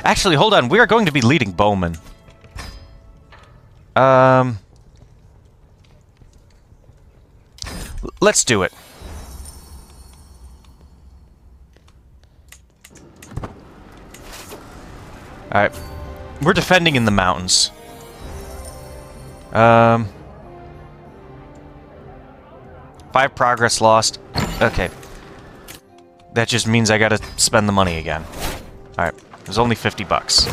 Actually, hold on. We are going to be leading bowmen. Let's do it. Alright. We're defending in the mountains. 5 progress lost. Okay. That just means I gotta spend the money again. Alright. It was only 50 bucks.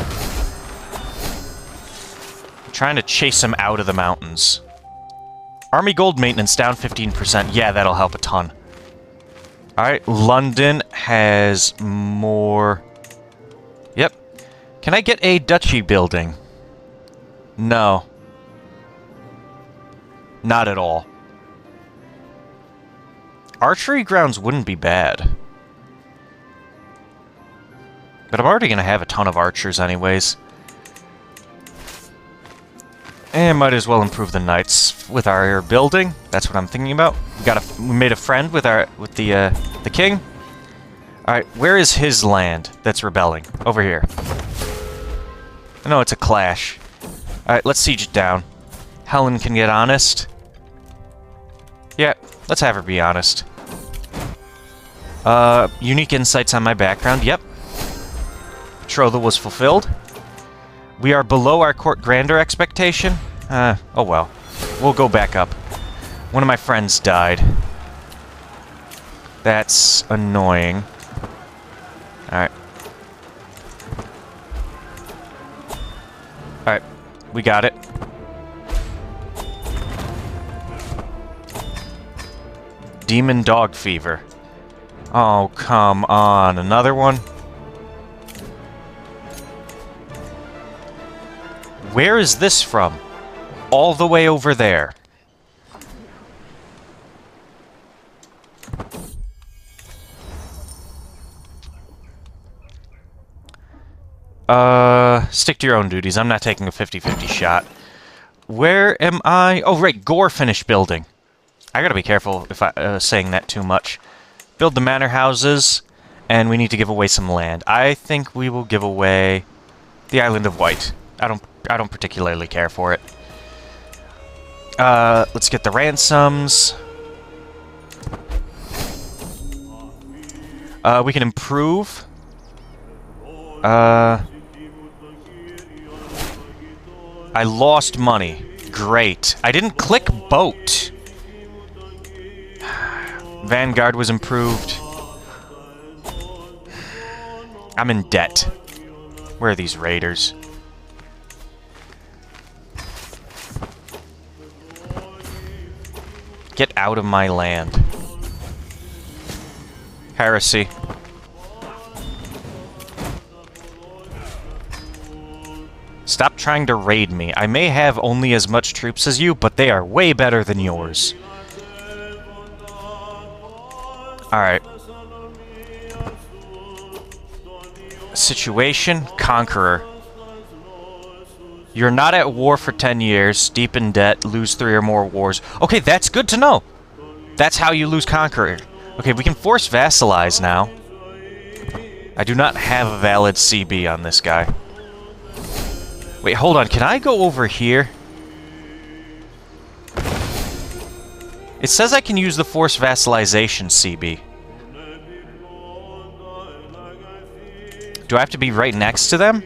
I'm trying to chase him out of the mountains. Army gold maintenance down 15%. Yeah, that'll help a ton. Alright, London has more... Yep. Can I get a duchy building? No. Not at all. Archery grounds wouldn't be bad. But I'm already gonna have a ton of archers anyways. And might as well improve the knights with our building. That's what I'm thinking about. We made a friend with the king. All right, where is his land that's rebelling? Over here. No, it's a clash. All right, let's siege it down. Helen can get honest. Yeah, let's have her be honest. Unique insights on my background. Yep. Betrothal was fulfilled. We are below our court grandeur expectation. Oh well. We'll go back up. One of my friends died. That's annoying. Alright. Alright. We got it. Demon dog fever. Oh, come on. Another one? Where is this from? All the way over there. Stick to your own duties. I'm not taking a 50-50 shot. Where am I? Oh, right. Gore finished building. I gotta be careful if I saying that too much. Build the manor houses, and we need to give away some land. I think we will give away the Island of Wight. I don't particularly care for it. Let's get the ransoms. We can improve. I lost money. Great. I didn't click boat. Vanguard was improved. I'm in debt. Where are these raiders? Get out of my land. Heresy. Stop trying to raid me. I may have only as much troops as you, but they are way better than yours. Alright. Situation, Conqueror. You're not at war for 10 years, deep in debt, lose 3 or more wars. Okay, that's good to know. That's how you lose Conqueror. Okay, we can force vassalize now. I do not have a valid CB on this guy. Wait, hold on. Can I go over here? It says I can use the forced vassalization CB. Do I have to be right next to them?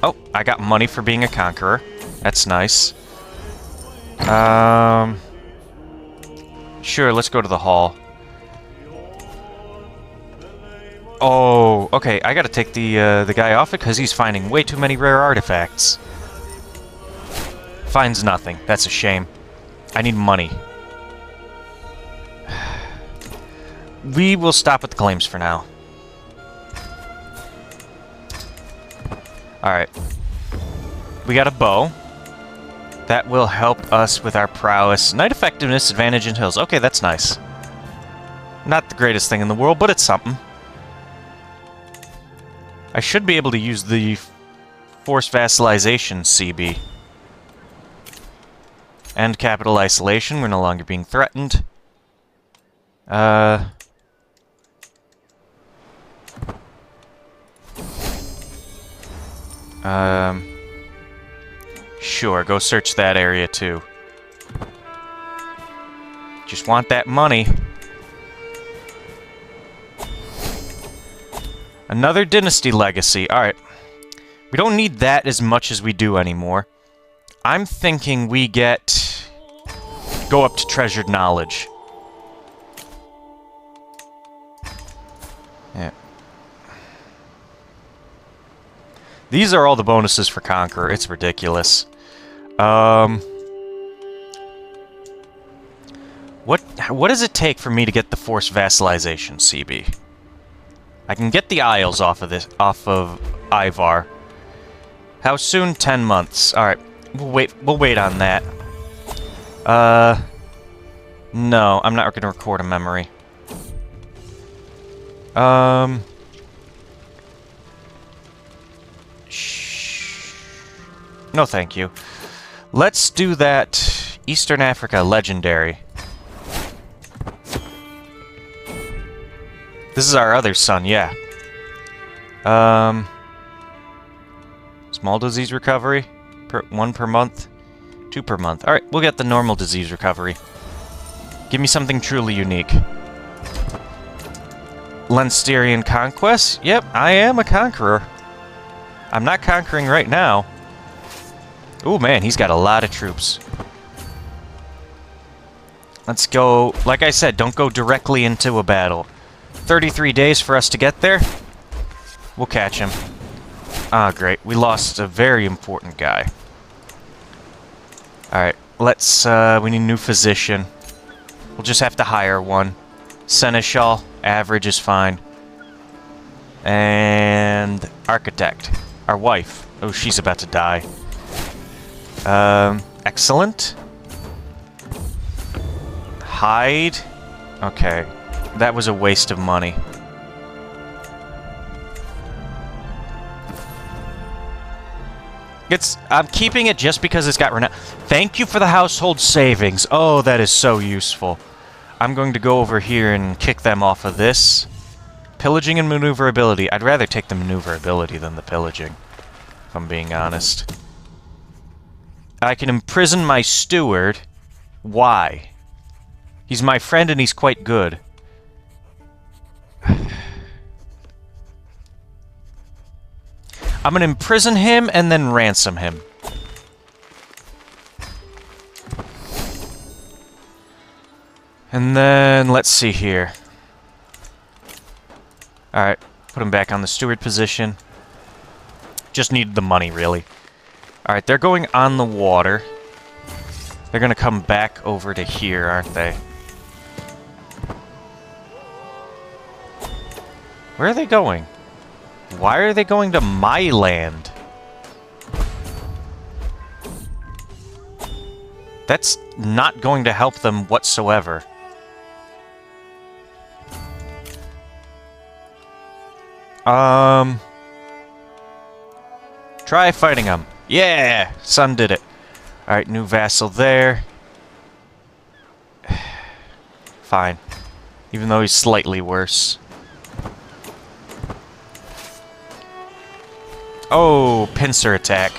Oh, I got money for being a conqueror. That's nice. Sure, let's go to the hall. Oh, okay, I gotta take the guy off it because he's finding way too many rare artifacts. Finds nothing. That's a shame. I need money. We will stop at the claims for now. Alright. We got a bow. That will help us with our prowess. Knight effectiveness, advantage in hills. Okay, that's nice. Not the greatest thing in the world, but it's something. I should be able to use the forced vassalization CB. And capital isolation. We're no longer being threatened. Sure, go search that area too. Just want that money. Another dynasty legacy. Alright. We don't need that as much as we do anymore. I'm thinking we get... go up to treasured knowledge. Yeah. These are all the bonuses for Conqueror. It's ridiculous. What does it take for me to get the forced vassalization, CB? I can get the Isles off of Ivar. How soon? 10 months. Alright. We'll wait on that. No, I'm not gonna record a memory. No, thank you. Let's do that Eastern Africa Legendary. This is our other son, yeah. Small disease recovery. 1 per month. 2 per month. Alright, we'll get the normal disease recovery. Give me something truly unique. Lensterian Conquest? Yep, I am a conqueror. I'm not conquering right now. Ooh, man, he's got a lot of troops. Let's go... Like I said, don't go directly into a battle. 33 days for us to get there. We'll catch him. Ah, great. We lost a very important guy. Alright, let's... we need a new physician. We'll just have to hire one. Seneschal, average is fine. And... Architect. Our wife. Oh, she's about to die. Excellent. Hide. Okay. That was a waste of money. I'm keeping it just because it's got renown. Thank you for the household savings. Oh, that is so useful. I'm going to go over here and kick them off of this. Pillaging and maneuverability. I'd rather take the maneuverability than the pillaging, if I'm being honest. I can imprison my steward. Why? He's my friend and he's quite good. I'm gonna imprison him and then ransom him. And then, let's see here. Alright, put him back on the steward position. Just needed the money, really. Alright, they're going on the water. They're gonna come back over to here, aren't they? Where are they going? Why are they going to my land? That's not going to help them whatsoever. Try fighting them. Yeah! Son did it. Alright, new vassal there. Fine. Even though he's slightly worse. Oh, pincer attack.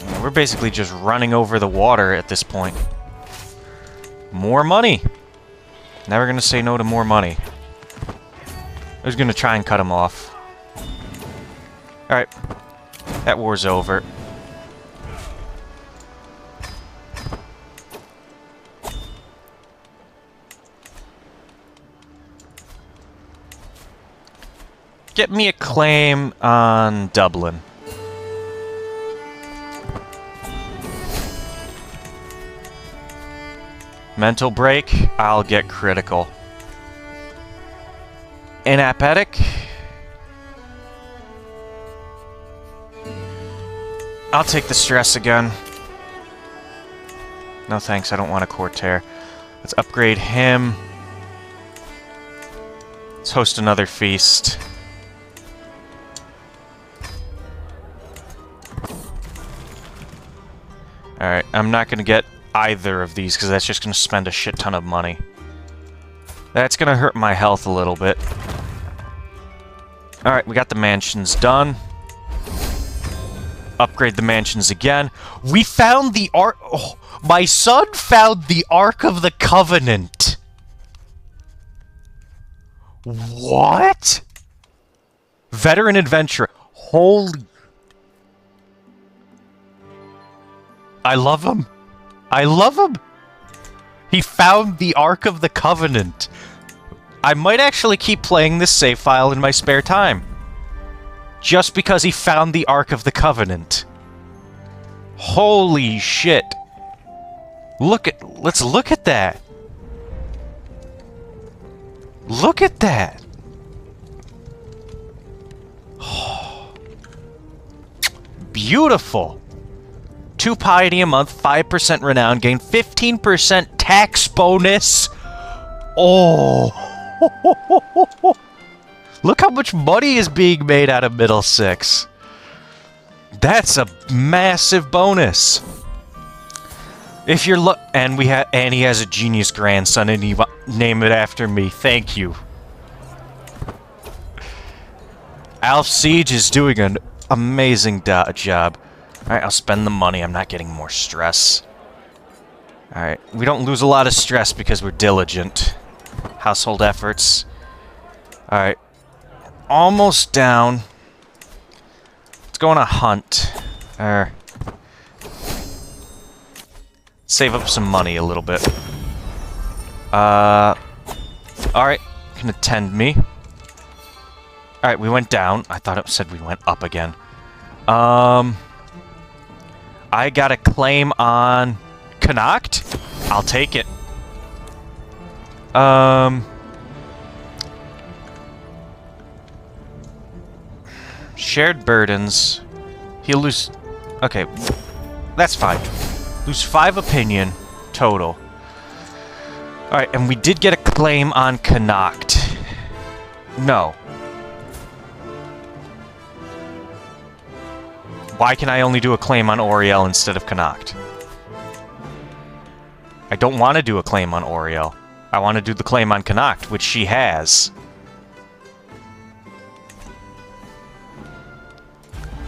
Yeah, we're basically just running over the water at this point. More money. Never gonna say no to more money. I was gonna try and cut him off. Alright. That war's over. Get me a claim on Dublin. Mental break, I'll get critical. Inapetic. I'll take the stress again. No thanks, I don't want a Cortair. Let's upgrade him. Let's host another feast. Alright, I'm not gonna get either of these, because that's just gonna spend a shit ton of money. That's gonna hurt my health a little bit. Alright, we got the mansions done. Upgrade the mansions again. We found the Ark... Oh, my son found the Ark of the Covenant. What? Veteran adventurer. Holy... I love him. I love him. He found the Ark of the Covenant. I might actually keep playing this save file in my spare time. Just because he found the Ark of the Covenant. Holy shit. Let's look at that. Look at that. Beautiful. 2 piety a month, 5% renown gain, 15% tax bonus. Oh. Look how much money is being made out of Middlesex. That's a massive bonus. If you're and he has a genius grandson and he name it after me. Thank you. Alf Siege is doing an amazing job. Alright, I'll spend the money. I'm not getting more stress. Alright, we don't lose a lot of stress because we're diligent. Household efforts. Alright. Almost down. Let's go on a hunt. Save up some money a little bit. Alright. Can attend me. Alright, we went down. I thought it said we went up again. I got a claim on Connacht. I'll take it. Shared burdens. He'll lose... Okay. That's fine. Lose 5 opinion total. Alright, and we did get a claim on Connacht. No. Why can I only do a claim on Oriel instead of Connacht? I don't want to do a claim on Oriel. I want to do the claim on Connacht, which she has.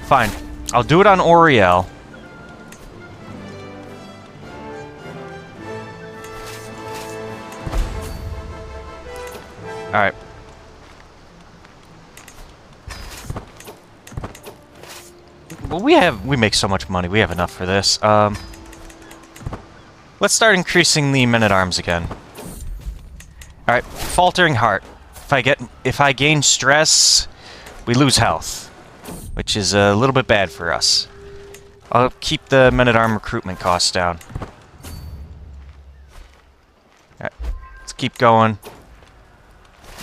Fine. I'll do it on Oriel. Alright. Well, we make so much money. We have enough for this. Let's start increasing the men-at-arms again. Alright, faltering heart. If I gain stress, we lose health, which is a little bit bad for us. I'll keep the men-at-arm recruitment costs down. Alright, let's keep going.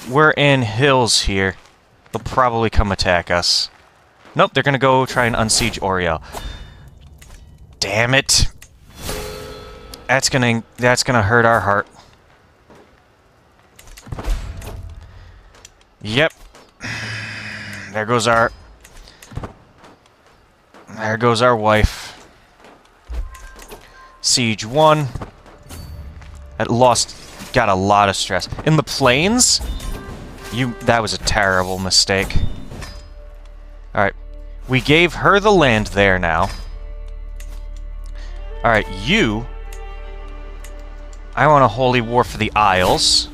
We're in hills here. They'll probably come attack us. Nope, they're gonna go try and unsiege Oriel. Damn it. That's gonna hurt our heart. Yep. There goes our wife. Siege 1. Got a lot of stress. In the plains? That was a terrible mistake. Alright. We gave her the land there now. Alright, you... I want a holy war for the Isles.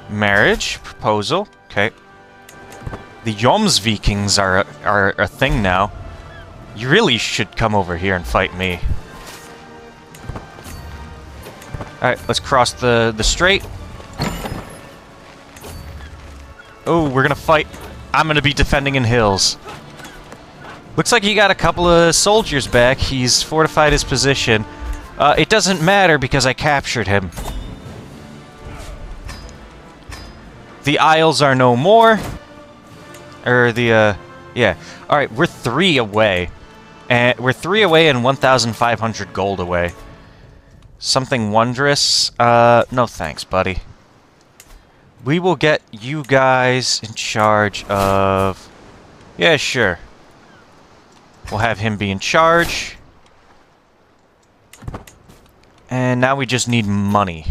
Marriage proposal. Okay. The Jomsvikings are a thing now. You really should come over here and fight me. Alright, let's cross the strait. Oh, we're gonna fight. I'm gonna be defending in hills. Looks like he got a couple of soldiers back. He's fortified his position. It doesn't matter because I captured him. The Isles are no more. Or the, yeah. Alright, we're 3 away. And we're 3 away and 1,500 gold away. Something wondrous? No thanks, buddy. We will get you guys in charge of... Yeah, sure. We'll have him be in charge. And now we just need money.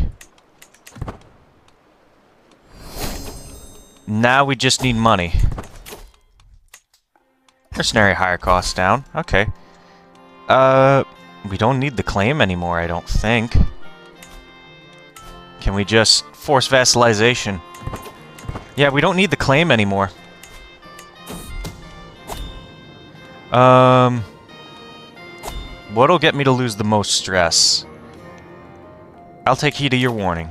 Now we just need money. Mercenary hire costs down. Okay. We don't need the claim anymore, I don't think. Can we just force vassalization? Yeah, we don't need the claim anymore. What'll get me to lose the most stress? I'll take heed of your warning.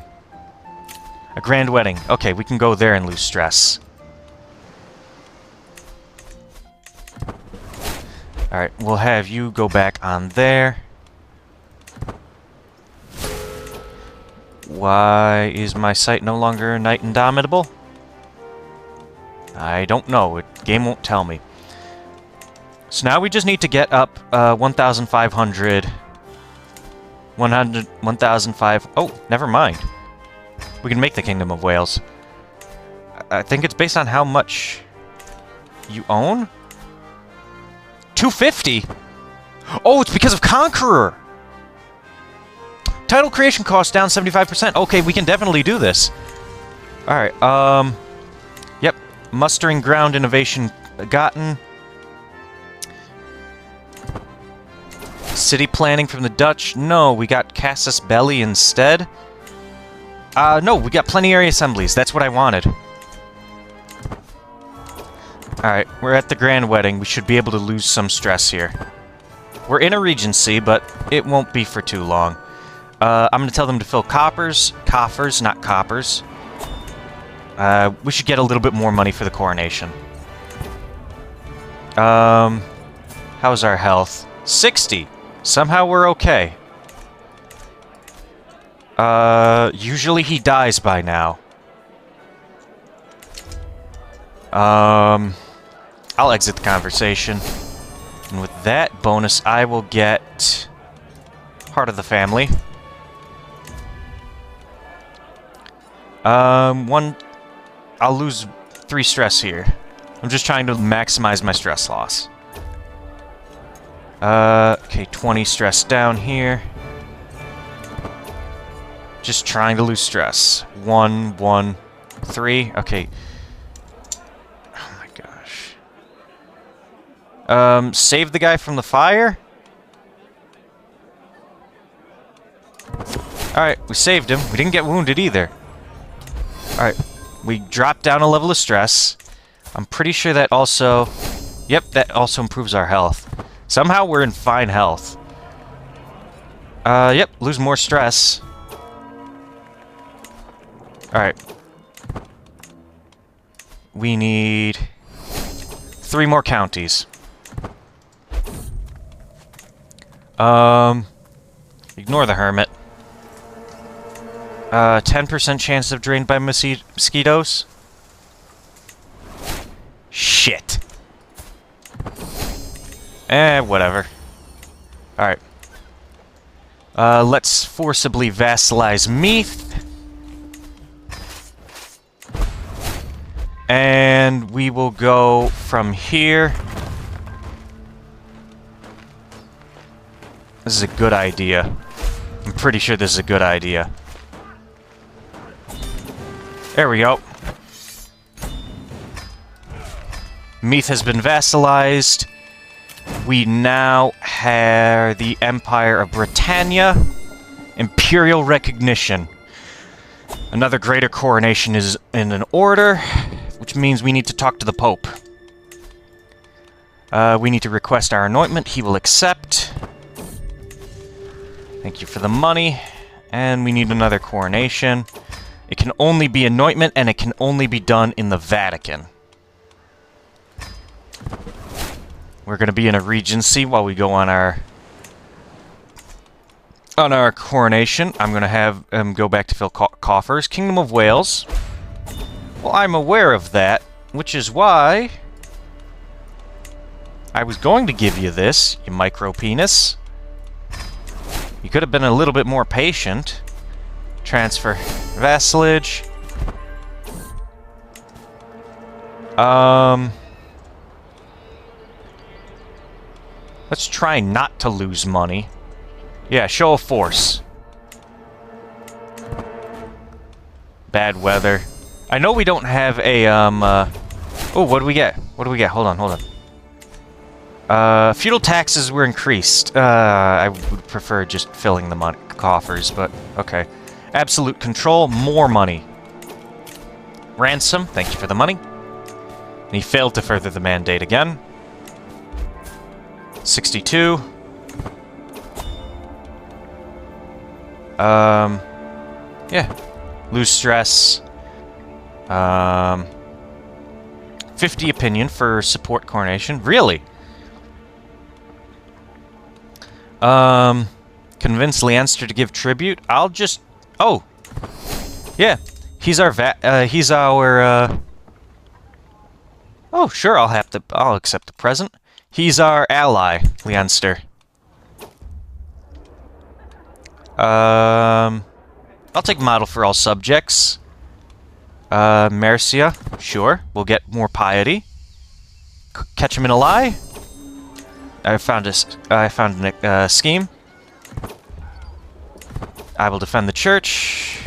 A grand wedding. Okay, we can go there and lose stress. Alright, we'll have you go back on there. Why is my site no longer Knight Indomitable? I don't know. The game won't tell me. So now we just need to get up 1,500... 1,005... Oh, never mind. We can make the Kingdom of Wales. I think it's based on how much you own? 250? Oh, it's because of Conqueror! Title creation cost down 75%. Okay, we can definitely do this. Alright, yep. Mustering ground innovation gotten. City planning from the Dutch. No, we got Casus Belli instead. No, we got plenary assemblies. That's what I wanted. Alright, we're at the grand wedding. We should be able to lose some stress here. We're in a regency, but it won't be for too long. I'm going to tell them to fill coffers, not coppers. We should get a little bit more money for the coronation. How's our health? 60! Somehow we're okay. Usually he dies by now. I'll exit the conversation. And with that bonus, I will get Heart of the Family. I'll lose 3 stress here. I'm just trying to maximize my stress loss. Okay, 20 stress down here. Just trying to lose stress. 1, 1, 3. Okay. Oh my gosh. Save the guy from the fire? Alright, we saved him. We didn't get wounded either. Alright, we dropped down a level of stress. I'm pretty sure that also... Yep, that also improves our health. Somehow we're in fine health. Yep, lose more stress. Alright. We need 3 more counties. Ignore the hermit. 10% chance of drained by mosquitoes. Shit. Whatever. Alright. Let's forcibly vassalize Meath. And we will go from here. This is a good idea. I'm pretty sure this is a good idea. There we go. Meath has been vassalized. We now have the Empire of Britannia. Imperial recognition. Another greater coronation is in an order, which means we need to talk to the Pope. We need to request our anointment. He will accept. Thank you for the money. And we need another coronation. It can only be anointment, and it can only be done in the Vatican. We're going to be in a regency while we go on our coronation. I'm going to have go back to fill coffers. Kingdom of Wales. Well, I'm aware of that, which is why I was going to give you this, you micro-penis. You could have been a little bit more patient. Transfer vassalage. Let's try not to lose money. Yeah, show of force. Bad weather. I know we don't have a, oh, what do we get? What do we get? Hold on, hold on. Feudal taxes were increased. I would prefer just filling the money coffers, but okay. Absolute control, more money. Ransom, thank you for the money. And he failed to further the mandate again. 62. Yeah. Lose stress. 50 opinion for support coronation. Really? Convince Leanster to give tribute. I'll just... Oh! Yeah. He's our Oh, sure, I'll accept the present. He's our ally, Leanster. I'll take model for all subjects. Mercia, sure. We'll get more piety. Catch him in a lie. I found a scheme. I will defend the church.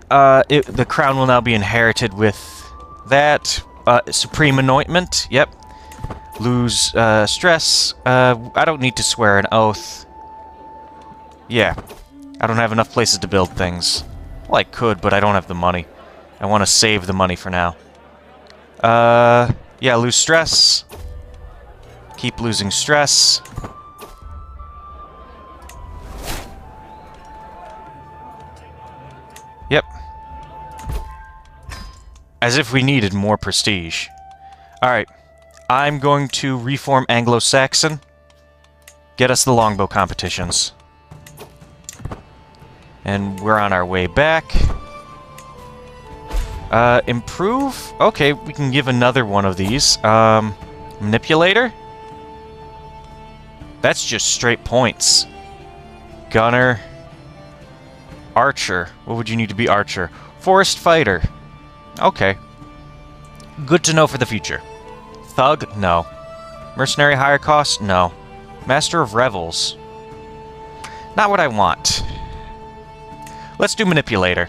The crown will now be inherited with that. Supreme anointment. Yep. Lose stress. I don't need to swear an oath. Yeah. I don't have enough places to build things. Well, I could, but I don't have the money. I want to save the money for now. Yeah, lose stress. Keep losing stress. Yep. As if we needed more prestige. Alright. I'm going to reform Anglo-Saxon. Get us the longbow competitions. And we're on our way back. Improve? Okay, we can give another one of these. Manipulator? That's just straight points. Gunner. Archer. What would you need to be Archer? Forest Fighter. Okay. Good to know for the future. Thug? No. Mercenary higher cost? No. Master of Revels. Not what I want. Let's do Manipulator.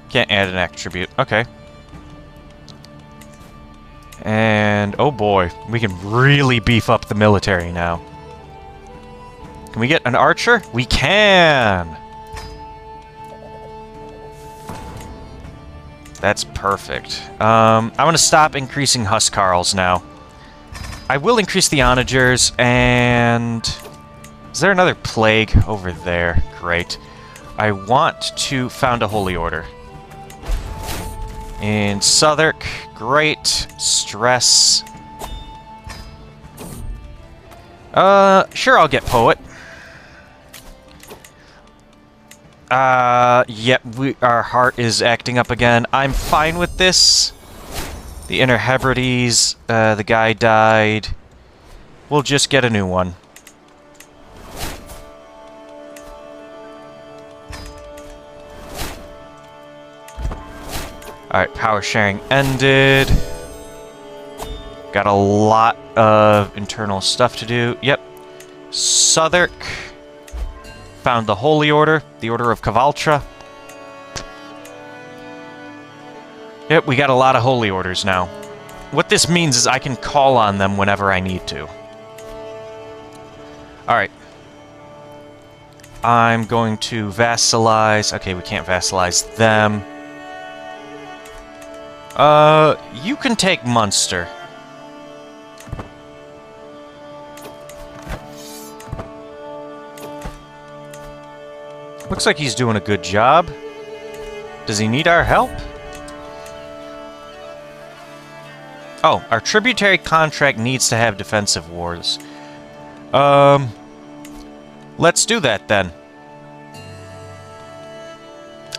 Can't add an attribute. Okay. And, oh boy, we can really beef up the military now. Can we get an archer? We can! That's perfect. I'm gonna stop increasing Huscarls now. I will increase the onagers, and... Is there another plague over there? Great. I want to found a holy order. In Southwark, great. Stress. Sure, I'll get poet. Yep, our heart is acting up again. I'm fine with this. The Inner Hebrides, the guy died. We'll just get a new one. Alright, power sharing ended. Got a lot of internal stuff to do. Yep. Southwark. Found the Holy Order, the Order of Cavaltra. Yep, we got a lot of Holy Orders now. What this means is I can call on them whenever I need to. Alright. I'm going to vassalize... Okay, we can't vassalize them. You can take Munster. Looks like he's doing a good job. Does he need our help? Oh, our tributary contract needs to have defensive wars. Let's do that, then.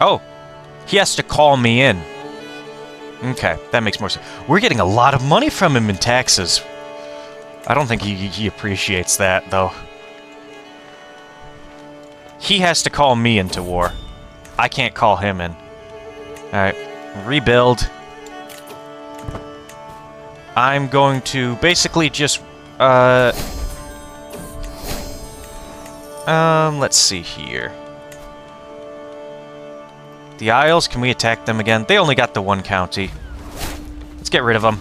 Oh, he has to call me in. Okay, that makes more sense. We're getting a lot of money from him in taxes. I don't think he appreciates that, though. He has to call me into war. I can't call him in. Alright, rebuild. I'm going to basically just, let's see here. The Isles, can we attack them again? They only got the one county. Let's get rid of them.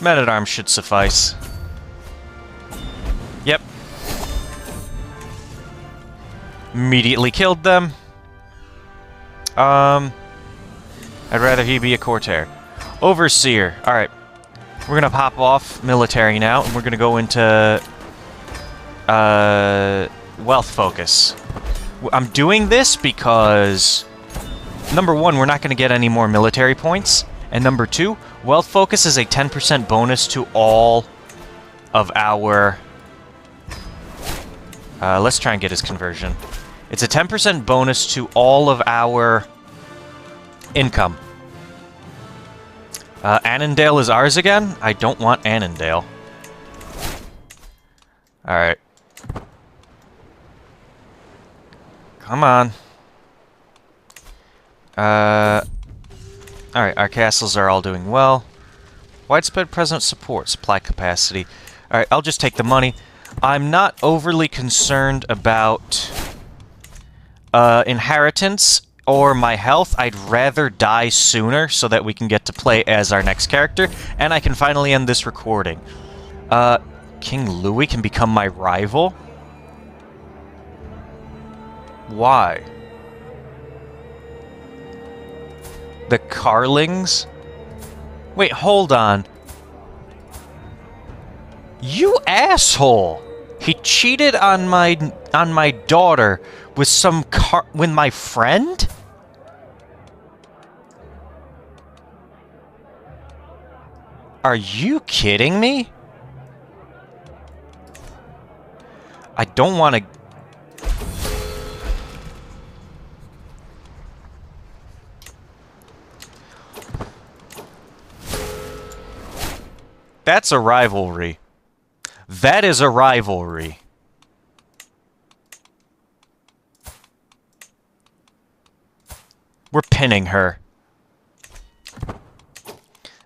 Men-at-arms should suffice. Yep. Immediately killed them. I'd rather he be a courtier. Overseer. Alright. We're gonna pop off military now, and we're gonna go into wealth focus. I'm doing this because number one, we're not gonna get any more military points, and number two, wealth focus is a 10% bonus to all of our let's try and get his conversion. It's a 10% bonus to all of our income. Annandale is ours again? I don't want Annandale. Alright. Come on. Alright, our castles are all doing well. Widespread present support, supply capacity. Alright, I'll just take the money. I'm not overly concerned about inheritance or my health. I'd rather die sooner so that we can get to play as our next character, and I can finally end this recording. King Louis can become my rival? Why? The Carlings? Wait, hold on. You asshole! He cheated on my daughter with with my friend? Are you kidding me? I don't want to... That's a rivalry. That is a rivalry. We're pinning her.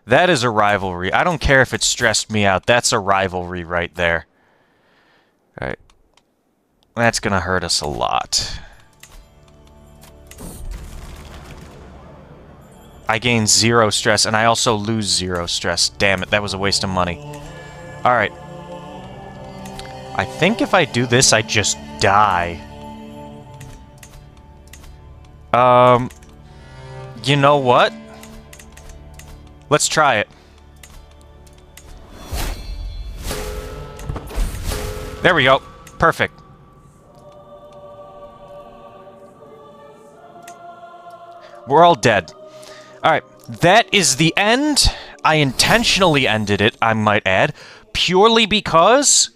That is a rivalry. I don't care if it stressed me out. That's a rivalry right there. Alright. That's gonna hurt us a lot. I gain 0 stress, and I also lose 0 stress. Damn it, that was a waste of money. Alright. I think if I do this, I just die. You know what? Let's try it. There we go. Perfect. We're all dead. Alright, that is the end. I intentionally ended it, I might add, purely because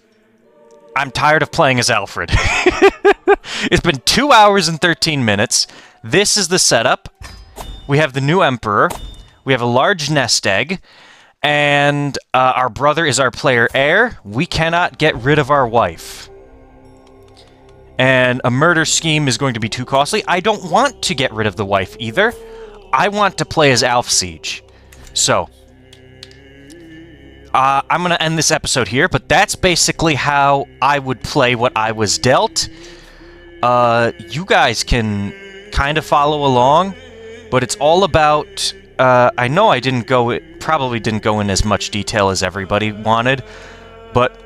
I'm tired of playing as Alfred. It's been 2 hours and 13 minutes. This is the setup. We have the new Emperor. We have a large nest egg. And our brother is our player heir. We cannot get rid of our wife. And a murder scheme is going to be too costly. I don't want to get rid of the wife either. I want to play as Alf Siege. So, I'm going to end this episode here, but that's basically how I would play what I was dealt. You guys can kind of follow along, but it's all about... I know I probably didn't go in as much detail as everybody wanted, but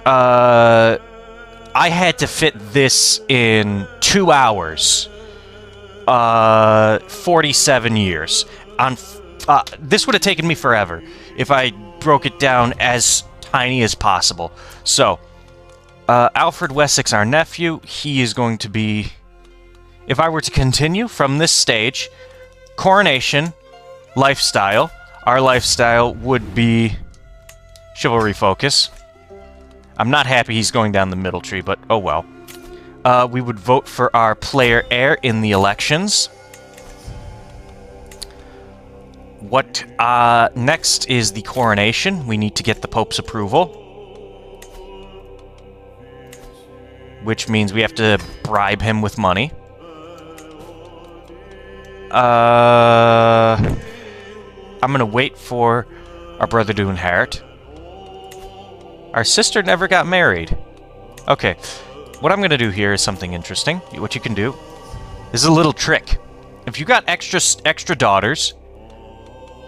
I had to fit this in 2 hours. 47 years. This would have taken me forever if I broke it down as tiny as possible. So, Alfred Wessex, our nephew, he is going to be... If I were to continue from this stage, coronation, lifestyle. Our lifestyle would be chivalry focus. I'm not happy he's going down the middle tree, but oh well. We would vote for our player heir in the elections. What next is the coronation. We need to get the Pope's approval. Which means we have to bribe him with money. I'm gonna wait for our brother to inherit. Our sister never got married. Okay, what I'm gonna do here is something interesting. What you can do is a little trick. If you got extra daughters,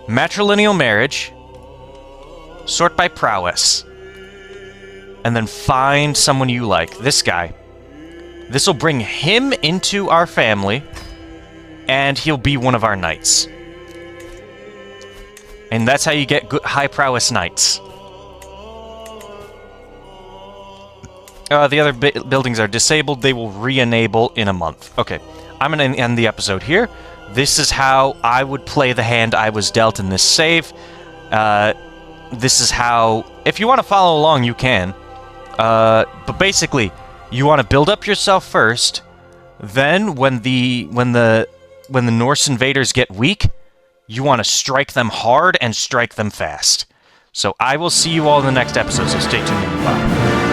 matrilineal marriage, sort by prowess, and then find someone you like. This guy. This will bring him into our family, and he'll be one of our knights. And that's how you get good high prowess knights. The other buildings are disabled. They will re-enable in a month. Okay, I'm going to end the episode here. This is how I would play the hand I was dealt in this save. This is how... If you want to follow along, you can. But basically, you want to build up yourself first. Then, when the Norse invaders get weak, you want to strike them hard and strike them fast. So I will see you all in the next episode, so stay tuned. Bye.